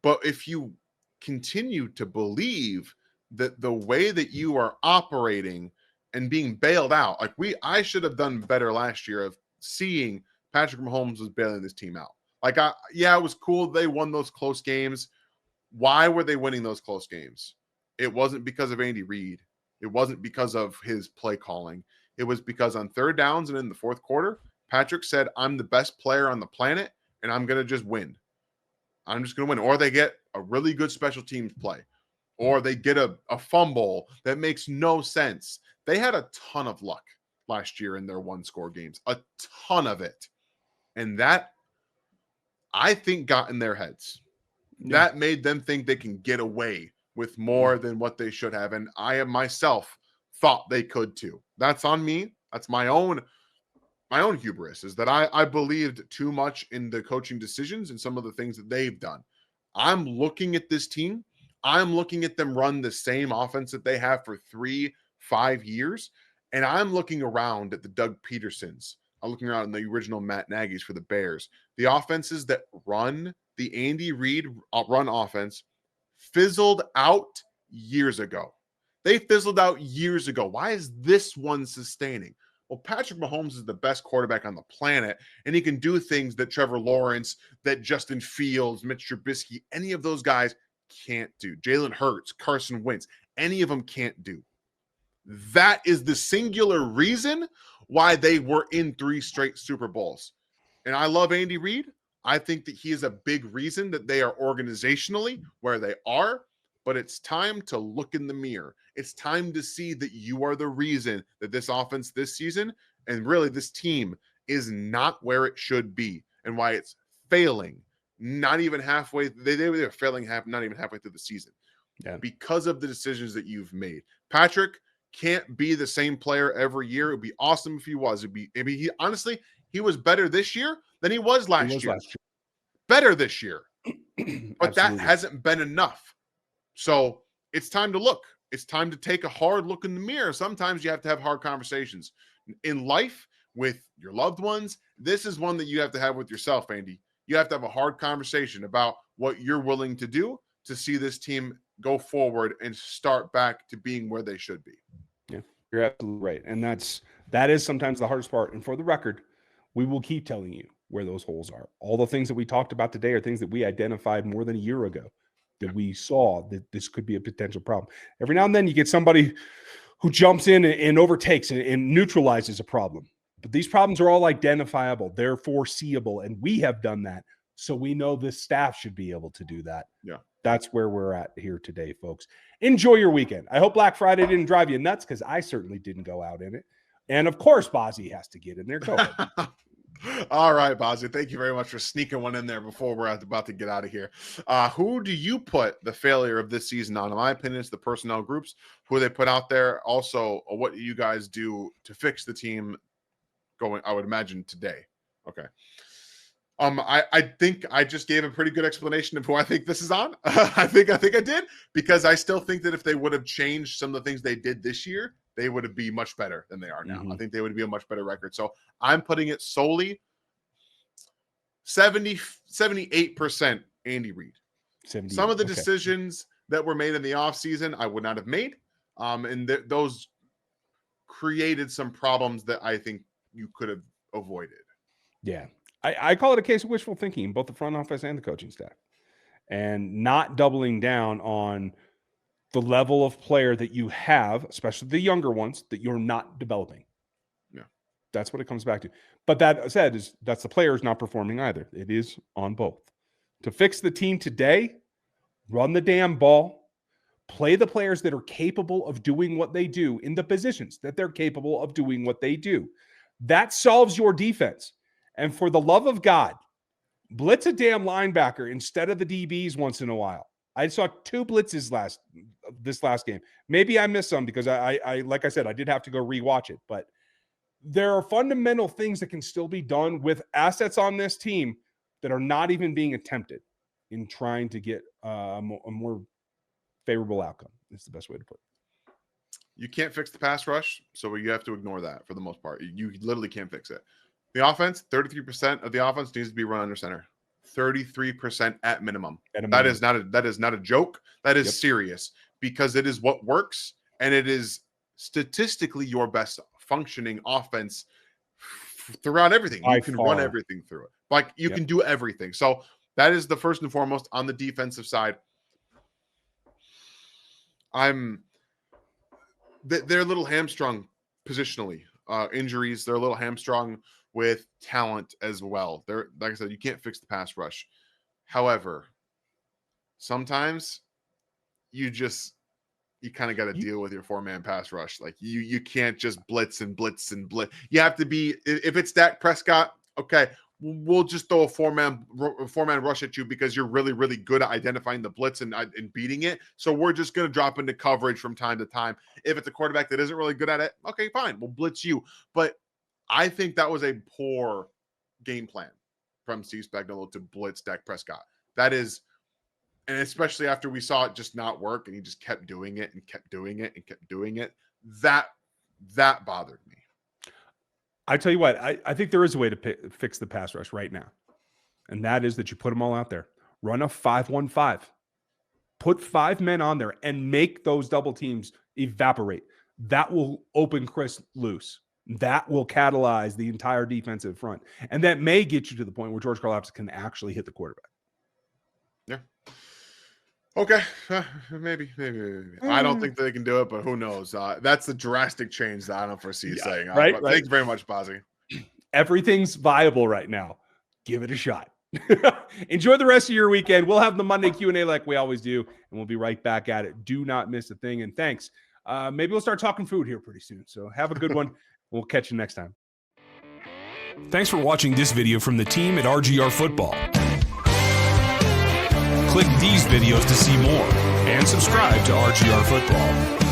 But if you continue to believe that the way that you are operating and being bailed out, like I should have done better last year of seeing Patrick Mahomes was bailing this team out. Like, it was cool they won those close games. Why were they winning those close games? It wasn't because of Andy Reid. It wasn't because of his play calling. It was because on third downs and in the fourth quarter, Patrick said, I'm the best player on the planet, and I'm going to just win. I'm just going to win. Or they get a really good special teams play. Or they get a fumble that makes no sense. They had a ton of luck last year in their one-score games. A ton of it. And that, I think, got in their heads. Yeah. That made them think they can get away with more than what they should have. And I myself thought they could too. That's on me. That's my own hubris, is that I believed too much in the coaching decisions and some of the things that they've done. I'm looking at this team. I'm looking at them run the same offense that they have for 3-5 years. And I'm looking around at the Doug Petersons. I'm looking around at the original Matt Nagy's for the Bears. The offenses that run the Andy Reid run offense fizzled out years ago. They fizzled out years ago. Why is this one sustaining? Well, Patrick Mahomes is the best quarterback on the planet, and he can do things that Trevor Lawrence, that Justin Fields, Mitch Trubisky, any of those guys can't do. Jalen Hurts, Carson Wentz, any of them can't do. That is the singular reason why they were in 3 straight Super Bowls. And I love Andy Reid. I think that he is a big reason that they are organizationally where they are. But it's time to look in the mirror. It's time to see that you are the reason that this offense this season, and really this team, is not where it should be, and why it's failing. Not even halfway. They're failing not even halfway through the season. Yeah. Because of the decisions that you've made. Patrick can't be the same player every year. It would be awesome if he was. Honestly, he was better this year than he was last year. Better this year. But that hasn't been enough. So it's time to look. It's time to take a hard look in the mirror. Sometimes you have to have hard conversations in life with your loved ones. This is one that you have to have with yourself, Andy. You have to have a hard conversation about what you're willing to do to see this team go forward and start back to being where they should be. Yeah, you're absolutely right. And that is sometimes the hardest part. And for the record, we will keep telling you where those holes are. All the things that we talked about today are things that we identified more than a year ago, that we saw that this could be a potential problem. Every now and then you get somebody who jumps in and overtakes and neutralizes a problem. But these problems are all identifiable. They're foreseeable. And we have done that. So we know the staff should be able to do that. Yeah. That's where we're at here today, folks. Enjoy your weekend. I hope Black Friday didn't drive you nuts, because I certainly didn't go out in it. And of course, Bozzy has to get in there. Go ahead. All right, Bozzy. Thank you very much for sneaking one in there before we're about to get out of here. Who do you put the failure of this season on? In my opinion, it's the personnel groups who they put out there. Also, what do you guys do to fix the team going, I would imagine, today? Okay. I think I just gave a pretty good explanation of who I think this is on. I think I did, because I still think that if they would have changed some of the things they did this year, they would be much better than they are now. Mm-hmm. I think they would be a much better record. So I'm putting it solely 78% Andy Reid. Some of the decisions that were made in the offseason, I would not have made. And those created some problems that I think you could have avoided. Yeah. I call it a case of wishful thinking, both the front office and the coaching staff, and not doubling down on the level of player that you have, especially the younger ones, that you're not developing. Yeah. That's what it comes back to. But that said, that's the players not performing either. It is on both. To fix the team today, run the damn ball, play the players that are capable of doing what they do in the positions that they're capable of doing what they do. That solves your defense. And for the love of God, blitz a damn linebacker instead of the DBs once in a while. I saw 2 blitzes this last game. Maybe I missed some because I like I said, I did have to go rewatch it. But there are fundamental things that can still be done with assets on this team that are not even being attempted in trying to get a more favorable outcome. It's the best way to put it. You can't fix the pass rush, so you have to ignore that for the most part. You literally can't fix it. The offense, 33% of the offense needs to be run under center. 33% at minimum. That is not a joke. That is serious, because it is what works, and it is statistically your best functioning offense throughout everything. You can run everything through it. Like, you can do everything. So that is the first and foremost on the defensive side. They're a little hamstrung positionally. Injuries, they're a little hamstrung with talent as well. They're, like I said, you can't fix the pass rush. However, sometimes you kind of got to deal with your 4-man pass rush. Like, you can't just blitz and blitz and blitz. You have to be, if it's Dak Prescott, okay, we'll just throw a 4-man rush at you because you're really, really good at identifying the blitz and beating it. So we're just going to drop into coverage from time to time. If it's a quarterback that isn't really good at it, okay, fine, we'll blitz you. But I think that was a poor game plan from Steve Spagnuolo to blitz Dak Prescott. That is, and especially after we saw it just not work and he just kept doing it and kept doing it and kept doing it, that bothered me. I tell you what, I think there is a way to fix the pass rush right now. And that is that you put them all out there. Run a 5-1-5. Put 5 men on there and make those double teams evaporate. That will open Chris loose. That will catalyze the entire defensive front. And that may get you to the point where George Karlaftis can actually hit the quarterback. Yeah. Okay. Maybe. I don't think they can do it, but who knows? That's the drastic change that I don't foresee saying. Right. Thank you very much, Bozzy. Everything's viable right now. Give it a shot. Enjoy the rest of your weekend. We'll have the Monday Q&A like we always do, and we'll be right back at it. Do not miss a thing. And thanks. Maybe we'll start talking food here pretty soon. So have a good one. We'll catch you next time. Thanks for watching this video from the team at RGR Football. Click these videos to see more and subscribe to RGR Football.